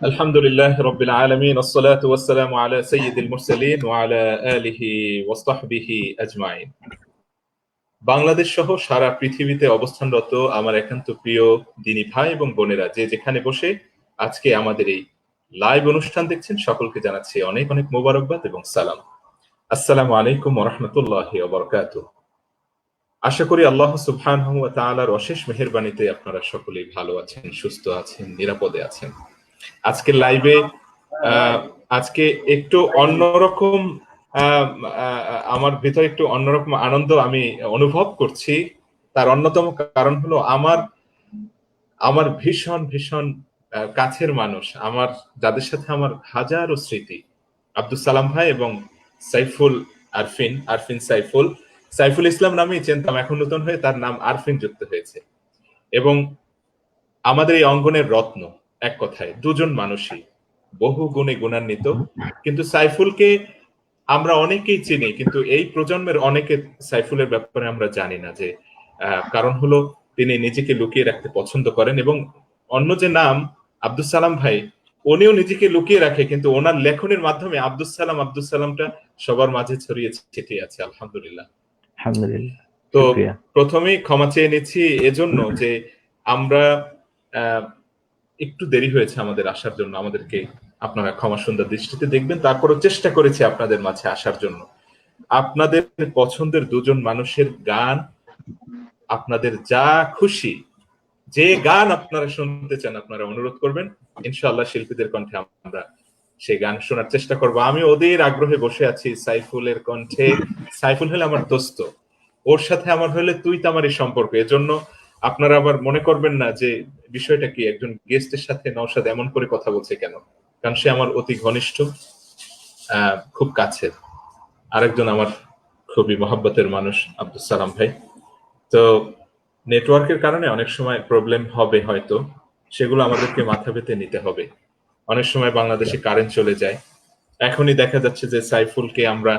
আলহামদুলিল্লাহ রাব্বিল আলামিন আসসালাতু ওয়াসসালামু আলা সাইয়্যিদিল মুরসালিন ওয়া আলা আলিহি ওয়া সাহবিহি আজমাইন। বাংলাদেশ সহ সারা পৃথিবীতে অবস্থানরত আমার একান্ত প্রিয় দিনী ভাই এবং বোনেরা যে যেখানে বসে আজকে আমাদের এই লাইভ অনুষ্ঠান দেখছেন সকলকে জানাচ্ছি অনেক অনেক মোবারকবাদ এবং সালাম। আসসালামু আলাইকুম ওয়া রাহমাতুল্লাহি ওয়া বারাকাতুহু। আশা করি আল্লাহ সুবহানাহু ওয়া তাআলার অশেষ মেহেরবানিতে আপনারা সকলেই ভালো আছেন, সুস্থ আছেন, নিরাপদে আছেন। আজকের লাইভে আজকে একটু অন্যরকম আমার ভিতরে একটু অন্যরকম আনন্দ আমি অনুভব করছি। তার অন্যতম কারণ হলো আমার আমার ভীষণ ভীষণ কাছের মানুষ, আমার যাদের সাথে আমার হাজারো স্মৃতি, আব্দুল সালাম ভাই এবং সাইফুল আরফিন সাইফুল ইসলাম নামেই চিনতাম, এখন নতুন হয়ে তার নাম আরফিন যুক্ত হয়েছে। এবং আমাদের এই অঙ্গনের রত্ন, এক কথায় দুজন মানুষই বহু গুণে গুণান্বিত। কিন্তু সাইফুলকে আমরা অনেকেই চিনি, কিন্তু এই প্রজন্মের অনেকে সাইফুলের ব্যাপারে আমরা জানি না। যে কারণ হলো তিনি নিজেকে লুকিয়ে রাখতে পছন্দ করেন, এবং অন্য যে নাম আব্দুল সালাম ভাই, উনিও নিজেকে লুকিয়ে রাখে, কিন্তু ওনার লেখনের মাধ্যমে আব্দুল সালামটা সবার মাঝে ছড়িয়ে ছিটিয়ে আছে। আলহামদুলিল্লাহ। আলহামদুলিল্লাহ। তো শুকরিয়া। প্রথমেই ক্ষমা চেয়ে নিচ্ছি এজন্য যে আমরা একটু দেরি হয়েছে আমাদের আসার জন্য। আমাদেরকে আপনারা ক্ষমা সুন্দর দৃষ্টিতে দেখবেন। তারপরও চেষ্টা করেছি আপনাদের মাঝে আসার জন্য। আপনাদের পছন্দের দুজন মানুষের গান, আপনাদের যা খুশি, যে গান আপনারা শুনতে চান আপনারা অনুরোধ করবেন, ইনশাআল্লাহ শিল্পীদের কণ্ঠে আমরা সেই গান শোনার চেষ্টা করব। আমি ওদের আগ্রহে বসে আছি সাইফুলের কণ্ঠে। সাইফুল হলে আমার দোস্ত, ওর সাথে আমার হলে তুই তামারি সম্পর্ক। এজন্য আপনারা আবার মনে করবেন না যে বিষয়টা কি, একজন গেস্টের সাথে নওশাদ এমন করে কথা বলছে কেন, কারণ সে আমার অতি ঘনিষ্ঠ, খুব কাছের। আরেকজন আমার খুবই মহব্বতের মানুষ আব্দুল সালাম ভাই। তো নেটওয়ার্কের কারণে অনেক সময় প্রবলেম হবে হয়তো, সেগুলো আমাদেরকে মাথা পেতে নিতে হবে। অনেক সময় বাংলাদেশে কারেন্ট চলে যায়। এখনই দেখা যাচ্ছে যে সাইফুলকে আমরা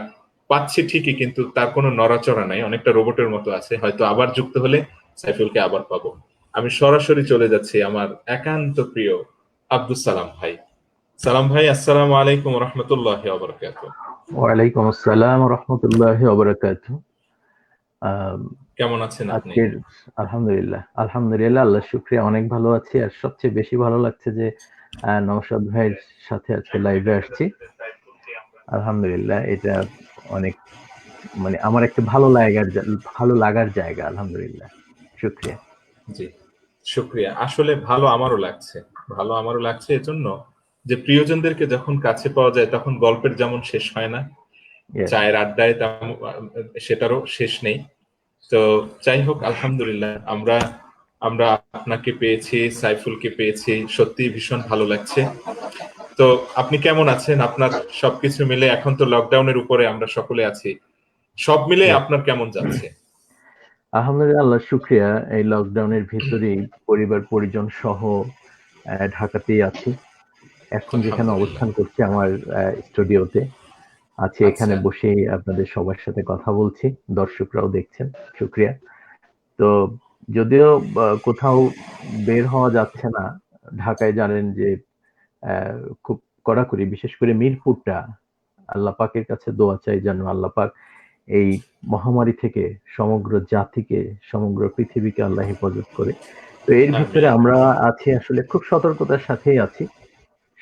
পাচ্ছি ঠিকই, কিন্তু তার কোনো নড়াচড়া নাই, অনেকটা রোবটের মতো আছে। হয়তো আবার যুক্ত হলে সাইফুলকে আবার পাবো। আমি সরাসরি চলে যাচ্ছি আমার একান্ত প্রিয় আব্দুল সালাম ভাই। সালাম ভাই, আসসালামু আলাইকুম ওয়া রাহমাতুল্লাহি ওয়া বারাকাতুহু। ওয়ালাইকুম আসসালাম ওয়া রাহমাতুল্লাহি ওয়া বারাকাতুহু। কেমন আছেন আপনি? আজকের আলহামদুলিল্লাহ, আল্লাহর শুকরিয়া, অনেক ভালো আছি। আর সবচেয়ে বেশি ভালো লাগছে যে নওশাদ ভাইয়ের সাথে আজকে লাইভে আসছি। আলহামদুলিল্লাহ, এটা অনেক মানে আমার একটা ভালো লাগার জায়গা। আলহামদুলিল্লাহ, শুকরিয়া। জি, শুকরিয়া। আসলে ভালো আমারও লাগছে, ভালো আমারও লাগছে এজন্য যে প্রিয়জনদেরকে যখন কাছে পাওয়া যায় তখন গল্পের যেমন শেষ হয় না, Yes. চায়ের আড্ডায় সেটারও শেষ নেই। তো যাই হোক, আলহামদুলিল্লাহ আমরা আমরা আপনাকে পেয়েছি, সাইফুলকে পেয়েছি, সত্যি ভীষণ ভালো লাগছে। তো আপনি কেমন আছেন? আপনার সবকিছু মিলে, এখন তো লকডাউনের উপরে আমরা সকলে আছি, সব মিলে Yes. আপনার কেমন যাচ্ছে? আলহামদুলিল্লাহ, আল্লাহর শুকরিয়া। এই লকডাউনের ভিতরেই পরিবার পরিজন সহ ঢাকাতেই আছি। এখন যেখানে আলহামদুলিল্লাহ। অবস্থান করছি আমার স্টুডিওতে আছি, এখানে আচ্ছা। বসেই আপনাদের সবার সাথে কথা বলছি, দর্শকরাও দেখছেন। শুকরিয়া। তো যদিও কোথাও বের হওয়া যাচ্ছে না, ঢাকায় জানেন যে খুব কড়াকড়ি, বিশেষ করে মিরপুরটা। আল্লাহ পাকের কাছে দোয়া চাই যেন আল্লাহ পাক এই মহামারী থেকে সমগ্র জাতিকে, সমগ্র পৃথিবীকে আল্লাহ হেফাজত করে। তো এর ভিতরে আমিন। আমরা আছি, আসলে খুব সতর্কতার সাথেই আছি।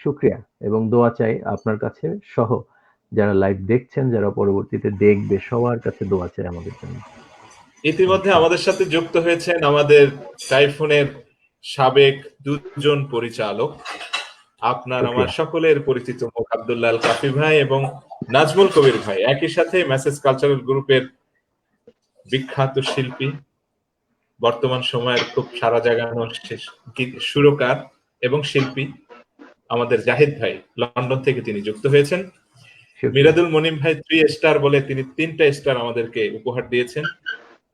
শুকরিয়া এবং দোয়া চাই আপনার কাছে সহ যারা লাইভ দেখছেন, যারা পরবর্তীতে দেখবে, সবার কাছে দোয়া চাই আমাদের জন্য। ইতিমধ্যে আমাদের সাথে যুক্ত হয়েছেন আমাদের টাইফুনের সাবেক দুজন পরিচালক, আপনার আমার শুকরিয়া। সকলের পরিচিত মুখ আব্দুল্লাহ আল কাফি ভাই এবং নাজমুল কবির ভাই, একই সাথে মেসেজ কালচারাল গ্রুপের বিখ্যাত শিল্পী, বর্তমান সময়ের খুব সারা জাগানো সুরকার এবং শিল্পী আমাদের জাহিদ ভাই, লন্ডন থেকে তিনি যুক্ত হয়েছেন। শুকরিয়া। মিরাদুল মনিম ভাই 3 স্টার বলে তিনি 3টা স্টার আমাদেরকে উপহার দিয়েছেন।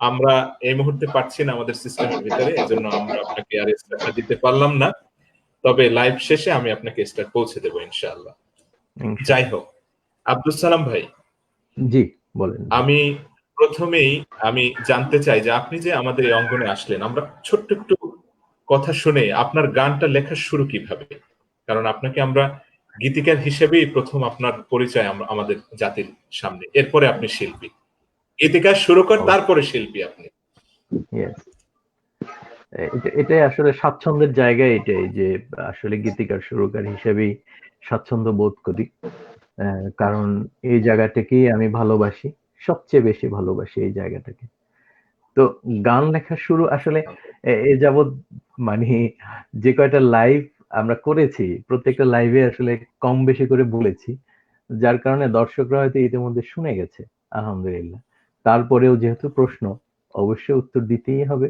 আমরা এই মুহূর্তে পাচ্ছি না আমাদের সিস্টেমের ভিতরে, এজন্য আমরা আপনাকে আর স্টারটা দিতে পারলাম না। তবে লাইভ শেষে আমি আপনাকে স্টার পৌঁছে দেবো ইনশাআল্লাহ। যাই হোক, আব্দুল সালাম ভাই, জি, বলেন ভাই। আমি প্রথমেই আমি জানতে চাই যে আপনি যে আমাদের এই অঙ্গনে আসলেন, আমরা ছোট্ট একটু কথা শুনে আপনার গানটা লেখা শুরু কিভাবে? কারণ আপনাকে আমরা গীতিকার হিসেবেই প্রথম আপনার পরিচয় আমাদের জাতির সামনে, এরপরে আপনি শিল্পী। গীতিকার শুরু কর, তারপরে শিল্পী আপনি। Yes. এটাই আসলে স্বাচ্ছন্দ্যের জায়গা, এটাই যে আসলে গীতিকার সুরকার হিসেবেই স্বাচ্ছন্দ্য বোধ করি। কারণ এই জায়গাটাকেই আমি ভালোবাসি, সবচেয়ে বেশি ভালোবাসি এই জায়গাটাকে। তো গান লেখা শুরু আসলে এ যাবৎ মানে যে কয়টা লাইভ আমরা করেছি, প্রত্যেকটা লাইভে আসলে কম বেশি করে বলেছি, যার কারণে দর্শকরা হয়তো ইতিমধ্যে শুনে গেছে, আলহামদুলিল্লাহ। তারপরেও যেহেতু প্রশ্ন, অবশ্যই উত্তর দিতেই হবে।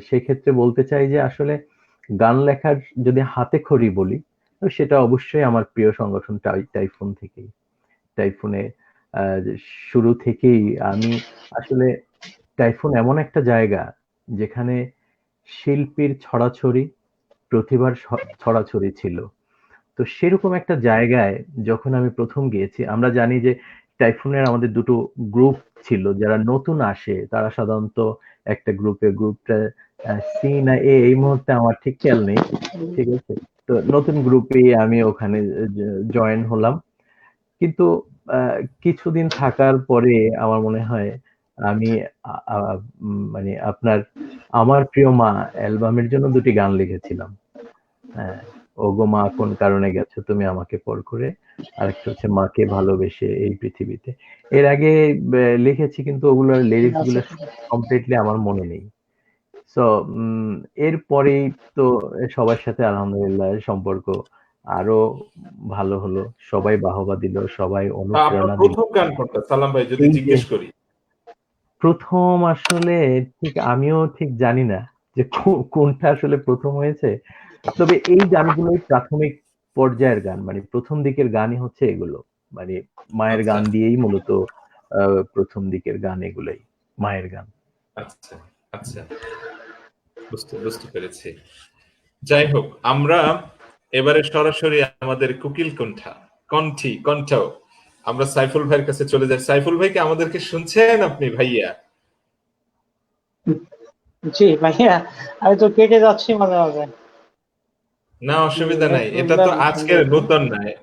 সেক্ষেত্রে বলতে চাই যে আসলে গান লেখার যদি হাতে খড়ি বলি, তো সেটা অবশ্যই আমার প্রিয় সংগঠন টাইফুন থেকেই। টাইফুনে শুরু থেকেই আমি আসলে, টাইফুন এমন একটা জায়গা যেখানে শিল্পীর ছড়াছড়ি, প্রতিভার ছড়াছড়ি ছিল। তো সেরকম একটা জায়গায় যখন আমি প্রথম গিয়েছি, আমরা জানি যে টাইফুনের আমাদের দুটো গ্রুপ ছিল, যারা নতুন আসে তারা সাধারণত একটা গ্রুপটা সি না এ, এই মুহূর্তে আমার ঠিক খেয়াল নেই, ঠিক আছে। তো নতুন গ্রুপে আমি ওখানে জয়েন হলাম, কিন্তু কিছুদিন থাকার পরে আমার মনে হয় আমি মানে আপনার আমার প্রিয় মা অ্যালবামের জন্য দুটি গান লিখেছিলাম। হ্যাঁ, ওগো মা কোন কারণে গেছো তুমি আমাকে পর করে, আরেকটা হচ্ছে মাকে ভালোবেসে এই পৃথিবীতে। এর আগে লিখেছি, কিন্তু ওগুলোর লিরিক্স গুলো কমপ্লিটলি আমার মনে নেই। সো এরপরেই তো সবার সাথে আলহামদুলিল্লাহ সম্পর্ক আরো ভালো হলো, সবাই বাহবা দিল, সবাই আপনার অনুপ্রেরণা দিল। প্রথম গান কোনটা সালাম ভাই, যদি এই যে জিজ্ঞেস করি? প্রথম আসলে ঠিক আমিও ঠিক জানি না যে কোনটা আসলে প্রথম হয়েছে, তবে এই গানগুলোই প্রাথমিক পর্যায়ের গান, মানে প্রথম দিকের গানই হচ্ছে এগুলো, মানে মায়ের আচ্ছা গান দিয়েই মূলত প্রথম দিকের গান এগুলোই, মায়ের গান। আচ্ছা আচ্ছা, বুঝতে পেরেছি। যাই হোক, আমরা এবারে সরাসরি আমাদের কুকিল কণ্ঠ আমরা সাইফুল ভাইয়ের কাছে চলে যাই। সাইফুল ভাই, কি আমাদেরকে শুনছেন আপনি ভাইয়া? জি ভাইয়া, আমি তো কেটে যাচ্ছি মাঝে মাঝে। না, অসুবিধা নাই, এটা তো আজকের নতুন নয়,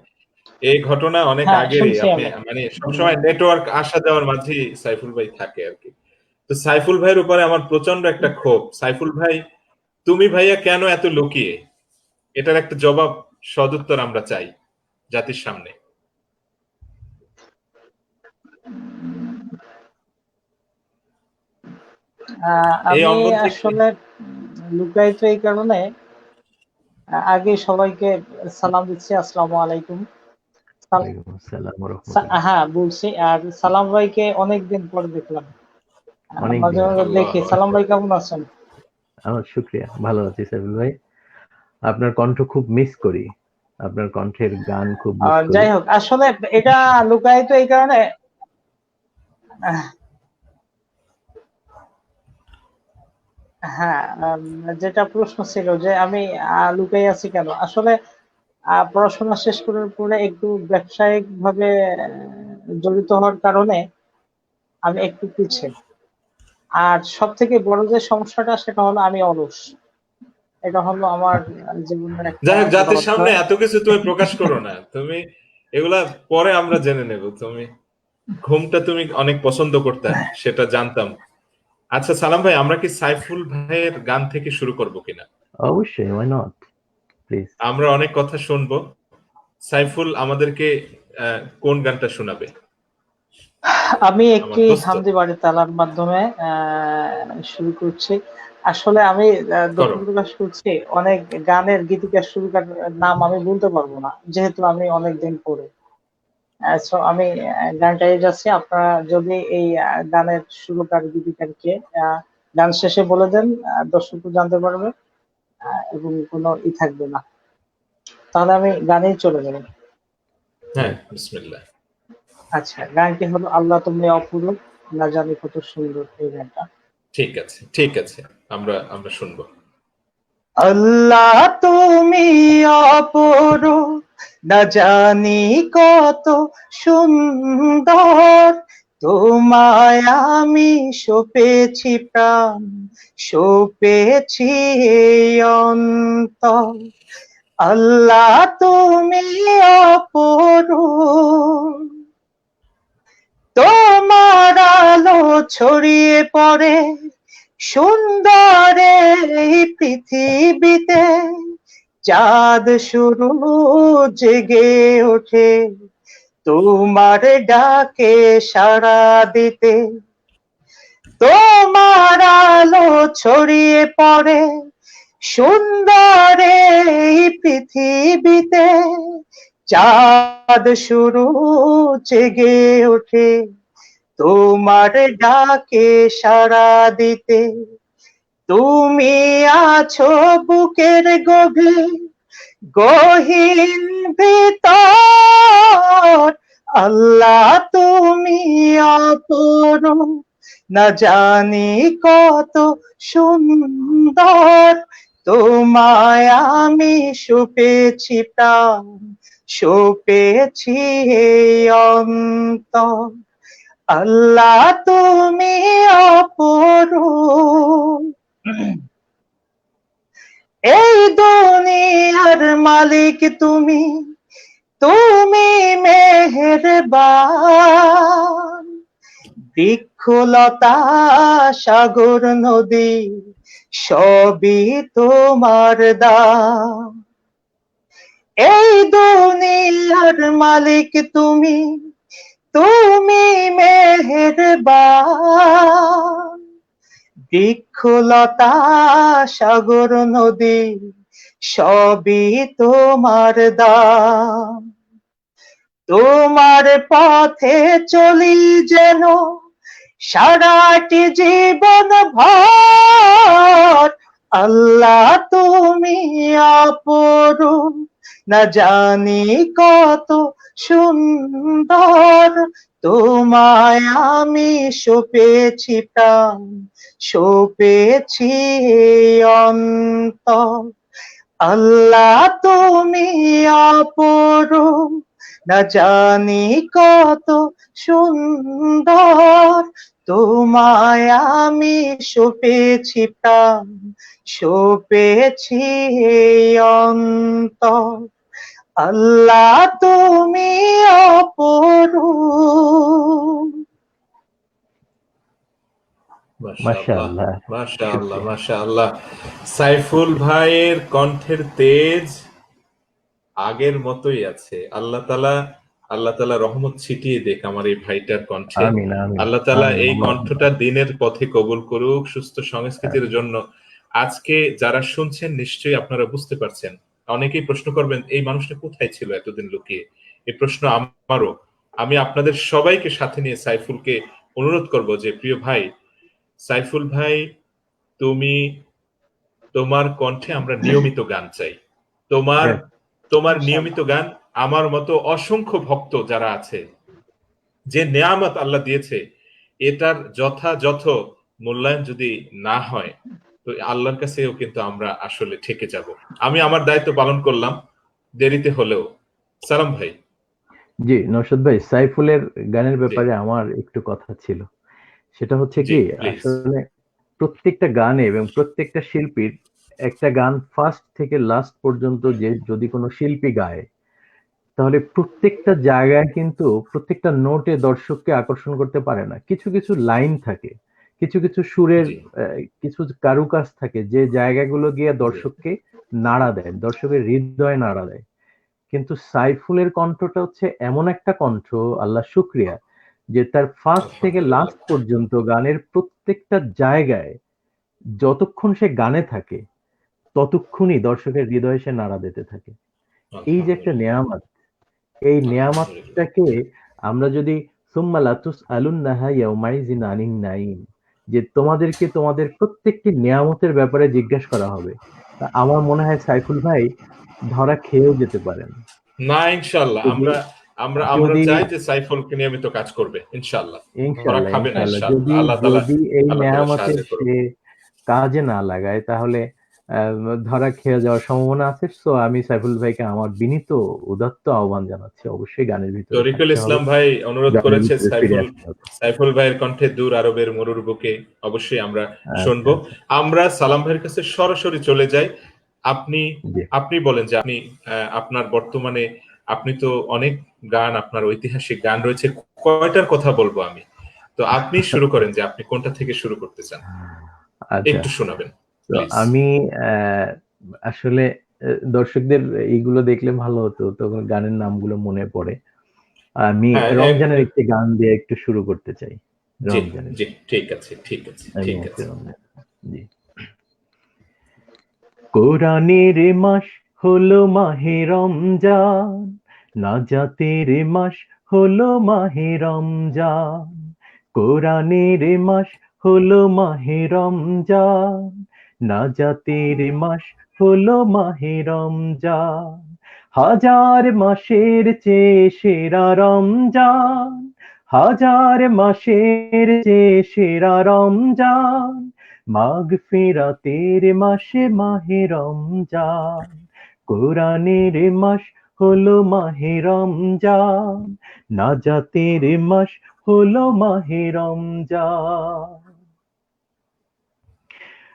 এই ঘটনা অনেক হ্যাঁ, আগেরই। শুনছি আপনি আমি। মানে সবসময় নেটওয়ার্ক আসা যাওয়ার মাঝেই সাইফুল ভাই থাকে আর কি। তো সাইফুল ভাইয়ের উপরে আমার প্রচন্ড একটা ক্ষোভ। সাইফুল ভাই, তুমি ভাইয়া কেন এত লুকিয়ে? এটার একটা জবাব, সদুত্তর আমরা চাই জাতির সামনে। এই আমি অঙ্গন থেকে আসলে লুকায়িত এই কারণে আগে সবাইকে সালাম দিচ্ছি, আসসালামু আলাইকুম। ওয়ালাইকুম আসসালাম ওয়া রাহমাতুল্লাহ। হ্যাঁ বলছি, আর সালাম ভাইকে অনেকদিন পর দেখলাম। মাঝে অনেকদিন মাঝে পর। দেখি। সালাম ভাই কেমন আছেন? আমার শুকরিয়া, ভালো আছি সাইফুল ভাই। আপনার কণ্ঠ খুব মিস করি, আপনার কণ্ঠের গান খুব মিস করি। যাই হোক, আসলে এটা লুকায়িত এই কারণে আহ, হ্যাঁ, যেটা প্রশ্ন ছিল যে আমি লুকাই আছি কেন, আসলে পড়াশোনা শেষ করার পরে একটু ব্যবসায়িক ভাবে জড়িত হওয়ার কারণে আমি একটু পিছিয়ে। আর সব থেকে বড় যে সমস্যাটা সেটা হলো আমি অলস। এটা হলো আমার জীবনের একটা যাই হোক, বড় জাতির সামনে অধ্যায়। এত কিছু তুমি প্রকাশ করো না। তুমি এগুলা পরে আমরা জেনে নেব। তুমি ঘুমটা তুমি অনেক পছন্দ করতে, সেটা জানতাম। আচ্ছা সালাম ভাই, আমরা কি সাইফুল ভাইয়ের গান থেকে শুরু করব কিনা? অবশ্যই, why not, প্লিজ। আমরা অনেক কথা শুনবো। সাইফুল আমাদেরকে কোন গানটা শোনাবে? আমি আমার একটি দোস্ত। হামদি বাড়ি তালার মাধ্যমে শুরু করছি। আসলে আমি দুঃখ করো। প্রকাশ করছি, অনেক গানের গীতিকার সুরকার নাম আমি বলতে পারবো না, যেহেতু আমি অনেকদিন পরে। সো আমি গানটাই যাচ্ছি। আপনারা যদি এই গানের সুরকার গীতিকারকে গান শেষে বলে দেন, দর্শকও জানতে পারবে এবং কোনো থাকবে না। তাহলে আমি গানেই চলে যাবো। হ্যাঁ, বিসমিল্লাহ। আচ্ছা, গানটি হলো আল্লাহ তুমি অপরূপ, না জানি কত সুন্দর, এই গানটা। ঠিক আছে, আমরা আমরা শুনবো। আল্লাহ তুমি অপরূপ, না জানি কত সুন্দর, তোমায় আমি সপেছি প্রাণ, সপেছি এই অন্তর। আল্লাহ তুমি অপরূপ, তোমার আলো ছড়িয়ে পড়ে সুন্দর এই পৃথিবীতে। চাঁদ শুরু জেগে ওঠে তোমার ডাকে সাড়া দিতে। তোমার আলো ছড়িয়ে পড়ে সুন্দর এই পৃথিবীতে। চাঁদ শুরু জেগে ওঠে তোমার ডাকে সাড়া দিতে। তুমি আছো বুকের গহীন ভিতর। আল্লাহ তুমি অপরূপ, না জানি কত সুন্দর। তোমায় আমি সপেছি প্রাণ, সপেছি এই অন্তর। আল্লাহ তুমি অপরূপ। এই দুনিয়ার মালিক তুমি, তুমি মেহেরবান। বৃক্ষলতা সাগর নদী সবই তোমার দান। এই দুনিয়ার মালিক তুমি, তুমি মেহেরবান। বৃক্ষলতা সাগর নদী সবই তোমার দান। তোমার পথে চলি যেন সারাটি জীবন ভর। আল্লাহ তুমি অপরূপ, না জানি কত সুন্দর। তোমায় আমি সপেছি প্রাণ, সপেছি এই অন্তর। আল্লাহ তুমি অপরূপ, না জানি কত সুন্দর। তোমায় আমি সপেছি প্রাণ, সপেছি এই অন্তর। আল্লাহ তুমি অপরূপ। মাশাআল্লাহ, মাশাআল্লাহ, মাশাআল্লাহ। সাইফুল ভাইয়ের কণ্ঠের তেজ আগের মতোই আছে। আল্লাহ তাআলা রহমত ছিটিয়ে দেখ আমার এই ভাইটার কণ্ঠে। আমিন আমিন আল্লাহ তাআলা আমিন, এই আল্লাহুম্মা কণ্ঠটা দিনের পথে কবুল করুক, সুস্থ সংস্কৃতির আমিন। জন্য। আজকে যারা শুনছেন নিশ্চয়ই আপনারা বুঝতে পারছেন। অনেকেই প্রশ্ন করবেন এই মানুষটা কোথায় ছিল এতদিন লুকিয়ে। এই প্রশ্ন আমারও। আমি আপনাদের সবাইকে সাথে নিয়ে সাইফুলকে অনুরোধ করব যে প্রিয় ভাই সাইফুল ভাই, তুমি তোমার কণ্ঠে আমরা নিয়মিত গান চাই। তোমার হ্যাঁ, তোমার ইনশাআল্লাহ। নিয়মিত গান আমার মতো অসংখ্য ভক্ত যারা আছে, যে নেয়ামত আল্লাহ দিয়েছে, এটার যথাযথ মূল্যায়ন যদি না হয় তো আল্লাহর কাছেও কিন্তু আমরা আসলে ঠেকে যাব। আমি আমার দায়িত্ব পালন করলাম দেরিতে হলেও। সালাম ভাই। জি নওশাদ ভাই, সাইফুলের গানের জি ব্যাপারে আমার একটু কথা ছিল। সেটা হচ্ছে জি কি, প্লিজ। আসলে প্রত্যেকটা গানে এবং প্রত্যেকটা শিল্পীর একটা গান ফার্স্ট থেকে লাস্ট পর্যন্ত যে যদি কোনো শিল্পী গায়, তাহলে প্রত্যেকটা জায়গায় কিন্তু প্রত্যেকটা নোটে দর্শককে আকর্ষণ করতে পারে না। কিছু কিছু লাইন থাকে, কিছু কিছু সুরের জি কিছু কারুকাজ থাকে যে জায়গাগুলো গিয়ে জি দর্শককে নাড়া দেয়, দর্শকের হৃদয়ে নাড়া দেয়। কিন্তু সাইফুলের কণ্ঠটা হচ্ছে এমন একটা কণ্ঠ, আল্লাহ শুক্রিয়া, যে তার ফার্স্ট থেকে আলহামদুলিল্লাহ, লাস্ট পর্যন্ত গানের প্রত্যেকটা জায়গায় যতক্ষণ সে গানে থাকে ততক্ষণই দর্শকের হৃদয়ে সে নাড়া দিতে থাকে। এই যে একটা আলহামদুলিল্লাহ, নেয়ামত, এই আলহামদুলিল্লাহ। নেয়ামতটাকে আমরা যদি সুম্মা লাতুসআলুন্নাহা ইয়াউমাইযিন আনিন নাঈম, যে তোমাদেরকে তোমাদের প্রত্যেকটি নেয়ামতের ব্যাপারে জিজ্ঞেস করা হবে, তা আমার মনে হয় সাইফুল ভাই ধরা খেয়েও যেতে পারেন। না ইনশাআল্লাহ, যদি আমরা আমরা আমরা যদি চাই যে সাইফুলকে নিয়মিত কাজ করবে ইনশাআল্লাহ। ধরা ইনশাল্লাহ খাবে না ইনশাল্লাহ ইনশাআল্লাহ। যদি আল্লাহ তাআলা যদি এই আল্লাহ তাআলা নেয়ামতের সাহায্য করুক। সে কাজে না লাগায়, তাহলে ধরা খেয়ে যাওয়ার সম্ভাবনা আছে। সো আমি সাইফুল ভাইকে আমার বিনীত উদাত্ত আহ্বান জানাচ্ছি, অবশ্যই গানের ভিতরে তরিকুল থাকতে হবে, ইসলাম ভাই অনুরোধ গানের করেছে ভিতরে ফিরে সাইফুল আসতে হবে। সাইফুল ভাইয়ের কণ্ঠে দূর আরবের মরুর বুকে, অবশ্যই আমরা আচ্ছা শুনবো। আচ্ছা, আমরা সালাম ভাইয়ের কাছে সরাসরি চলে যাই। আপনি জি। আপনি বলেন যে আপনি আপনার বর্তমানে, আপনি তো অনেক গান, আপনার ঐতিহাসিক গান রয়েছে, কয়টার কথা বলবো আমি? তো আপনি শুরু করেন যে আপনি কোনটা থেকে শুরু করতে চান, আচ্ছা, একটু শোনাবেন তো প্লিজ। আমি আসলে দর্শকদের এইগুলো দেখলে ভালো হতো, তখন গানের নামগুলো মনে পড়ে। আমি হ্যাঁ, রমজানের একটি গান দিয়ে একটু শুরু করতে চাই। জি রমজানের, জি, ঠিক আছে ঠিক আছে এই ঠিক মুহূর্তে আছে। রমজান, জি। কোরআনের মাস হলো মাহে রমজান, নাজাতের মাস হলো মাহে রমজান। কোরআনের মাস হলো মাহে রমজান, নাজাতের মাস হলো মাহে রমজান। হাজার মাসের চেয়ে সেরা রমজান, হাজার মাসের চেয়ে সেরা রমজান। মাগফিরাতের মাসে মাহে রমজান, কোরআনের মাস হলো মাহে রমজান, নাজাতের মাস হলো মাহে রমজান।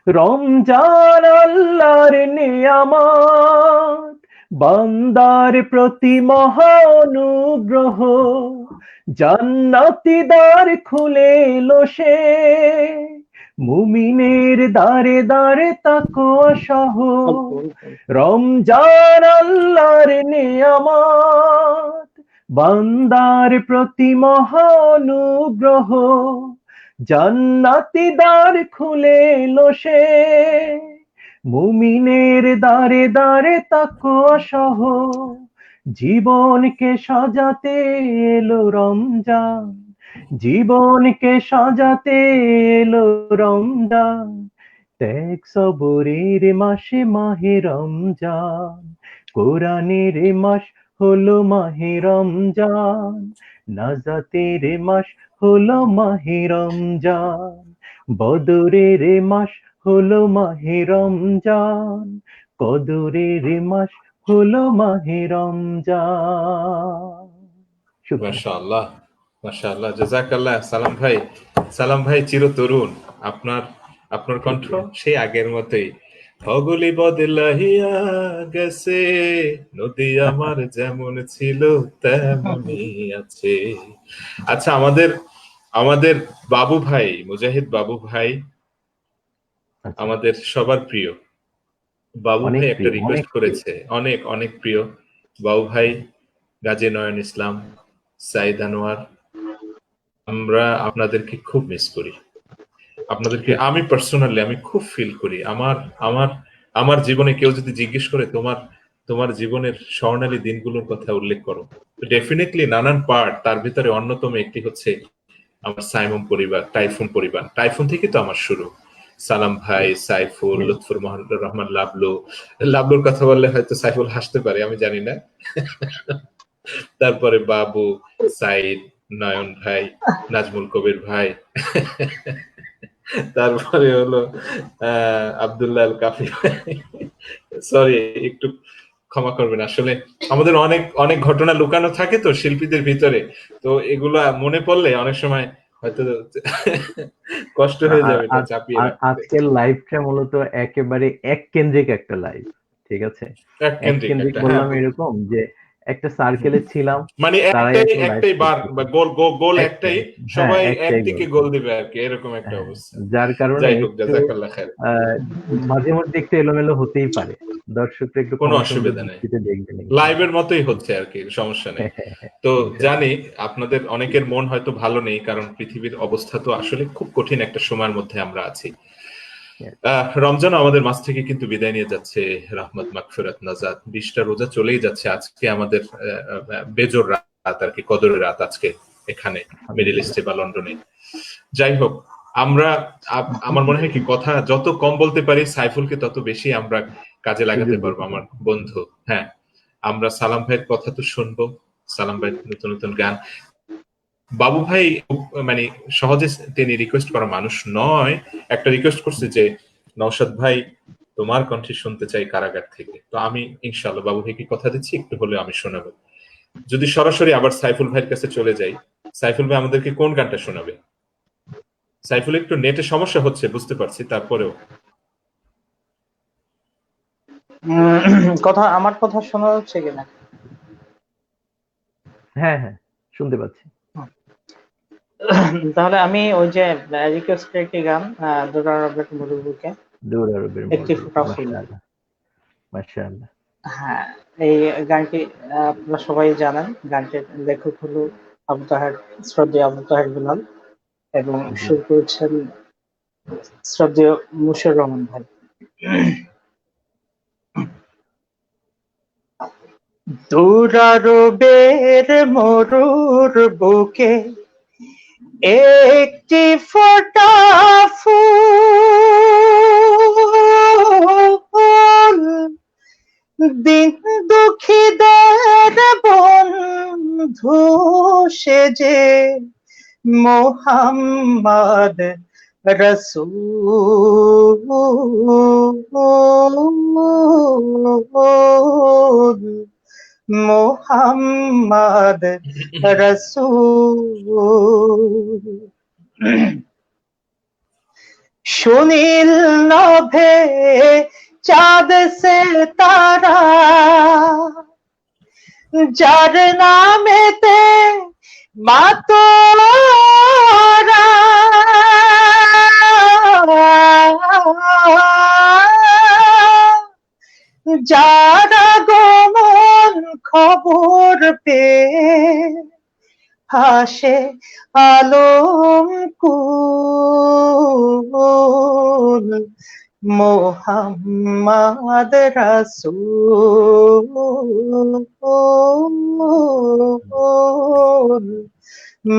রমজান আল্লাহর নিয়ামত, বান্দার প্রতি মহা অনুগ্রহ। জান্নাতি দ্বার খুলে এলো সে, মুমিনের দ্বারে দ্বারে তাকওয়া সহ। রমজান আল্লাহর নিয়ামত, বান্দার প্রতি মহা অনুগ্রহ। জান্নাতি দ্বার খুলে এলো সে, মুমিনের দ্বারে দ্বারে তাকওয়া সহ। জীবনকে সাজাতে এলো রমজান, জীবনকে সাজাতে এলো রমজান। ত্যাগ সবরের মাসে মাহে রমজান, কোরআনের মাস হলো মাহে রমজান, নাজাতের মাস হলো মাহে রমজান। বদরের মাস হলো মাহে রমজান, কদরের মাস হলো মাহে রমজান। শুকরিয়া। মাশাআল্লাহ মাশাআল্লাহ, জাযাকাল্লাহ সালাম ভাই। সালাম ভাই চির তরুণ, আপনার আপনার কণ্ঠ শুকরিয়া। সেই আগের মতোই। ভৌগোলি বদলাহিয়া গেছে, নদী আমার যেমন ছিল তেমনই আছে। আচ্ছা, আমাদের আমাদের বাবু ভাই, মুজাহিদ বাবু ভাই, আচ্ছা, আমাদের সবার প্রিয় বাবু অনেক ভাই একটা প্রিয়, অনেক রিকোয়েস্ট প্রিয়। করেছে, অনেক অনেক প্রিয় বাবু ভাই, গাজী নয়ন ইসলাম, সাইদ আনোয়ার, আমরা আপনাদেরকে খুব মিস করি। আপনাদেরকে আমি পার্সোনালি আমি খুব ফিল করি। আমার আমার আমার জীবনে কেউ যদি জিজ্ঞেস করে তোমার তোমার জীবনের স্বর্ণালী দিনগুলোর কথা উল্লেখ করো, তো ডেফিনেটলি নানান পার্ট, তার ভিতরে অন্যতম একটি হচ্ছে আমার সাইমন পরিবার, টাইফুন পরিবার। টাইফুন থেকে তো আমার শুরু। সালাম ভাই, সাইফুল, লুৎফুর রহমান লাবলু, লাবলুর কথা বললে হয়তো সাইফুল হাসতে পারে, আমি জানি না। তারপরে বাবু, সাইদ, নয়ন ভাই, নাজমুল কবির ভাই, তারপরে হলো আব্দুল্লাহ আল কাফি ভাই। সরি, একটু ক্ষমা করবেন, আসলে আমাদের অনেক অনেক ঘটনা লুকানো থাকে তো শিল্পীদের ভিতরে, তো এগুলা মনে পড়লে অনেক সময় হয়তো কষ্ট হয়ে যাবে এটা চাপিয়ে রাখতে। আজকের লাইভটা মূলত একেবারে এক কেন্দ্রিক একটা লাইভ, ঠিক আছে? এক এক কেন্দ্রিক কেন্দ্রিক একটা, হ্যাঁ, বললাম এরকম যে একটা সার্কেলে ছিলাম, মানে তারাই একটাই এখন লাইভ একটাই বার বা করতেছে। গোল গোল গোল একটাই, একটাই, হ্যাঁ সবাই একটাই একদিকে গোল। গোল দিবে আর কি, এরকম একটা হ্যাঁ, অবস্থা। যার কারণে যাই হোক, একটু জাযাকাল্লাহ খায়ের। মাঝে মধ্যে একটু এলোমেলো হতেই পারে, দর্শকরা একটু কোনো ক্ষমা সুন্দর অসুবিধা নেই, দৃষ্টিতে দেখবেন ইনশাআল্লাহ। লাইভের মতোই হচ্ছে আর কি, সমস্যা নেই। তো ইনশাআল্লাহ। জানি আপনাদের অনেকের মন হয়তো ভালো নেই, কারণ পৃথিবীর অবস্থা তো আসলে খুব কঠিন একটা সময়ের মধ্যে আমরা আছি। রমজান আমাদের মাঝ থেকে কিন্তু বিদায় নিয়ে যাচ্ছে, রহমত মাগফিরাত নাজাত, 20টা রোজা চলেই যাচ্ছে। আজকে আমাদের বেজোর রাত আর কি, কদরের রাত আজকে এখানে মিডল ইস্টে বা লন্ডনে। যাই হোক, আমরা আমার মনে হয় কি, কথা যত কম বলতে পারি সাইফুলকে তত বেশি আমরা কাজে লাগাতে সুযোগ পারবো, দিতে আমার পারি। বন্ধু। হ্যাঁ, আমরা সালাম ভাইয়ের কথা তো শুনবো, সালাম ভাই নতুন নতুন গান। বাবু ভাই মানে সহজে তিনি রিকোয়েস্ট করা মানুষ নয়, একটা রিকোয়েস্ট করছে যে নওশাদ ভাই তোমার কণ্ঠে শুনতে চাই কারাগার থেকে। তো আমি ইনশাআল্লাহ বাবু ভাইকে কথা দিচ্ছি, একটু হলেও আমি শোনাবো। যদি সরাসরি আবার সাইফুল ভাইয়ের কাছে চলে যাই, সাইফুল ভাই আমাদেরকে কোন গানটা শোনাবে? সাইফুল একটু নেটে সমস্যা হচ্ছে বুঝতে পারছি, তারপরেও আমার কথা শোনা যাচ্ছে কিনা? হ্যাঁ হ্যাঁ, শুনতে পাচ্ছি। তাহলে আমি ওই যে রিকোয়েস্টের একটি গান, দুরার রবেট মরুবুকে, দৌড় আরবের একটি মরু, ফোঁটা ফুল। মাশাআল্লাহ মাশাআল্লাহ। হ্যাঁ, এই গানটি আপনারা সবাই জানেন। গানটির লেখক হলো আবু তাহের, শ্রদ্ধেয় আবু তাহের বিলাল, এবং জি সুর করেছেন শ্রদ্ধেয় মুশিউর রহমান ভাই। দুরারবের মরুর বুকে একটি ফোঁটা ফুল, দিন দুঃখীদের বন্ধু সেজে মোহাম্মদ রসূল, মোহাম্মদ রসূল। সুনীল নভে চাঁদ সে তারা, যার নামেতে মাতোরা, যারা গমন খবর পেয়ে হাসে আলম কুল, মোহাম্মদ রাসূল,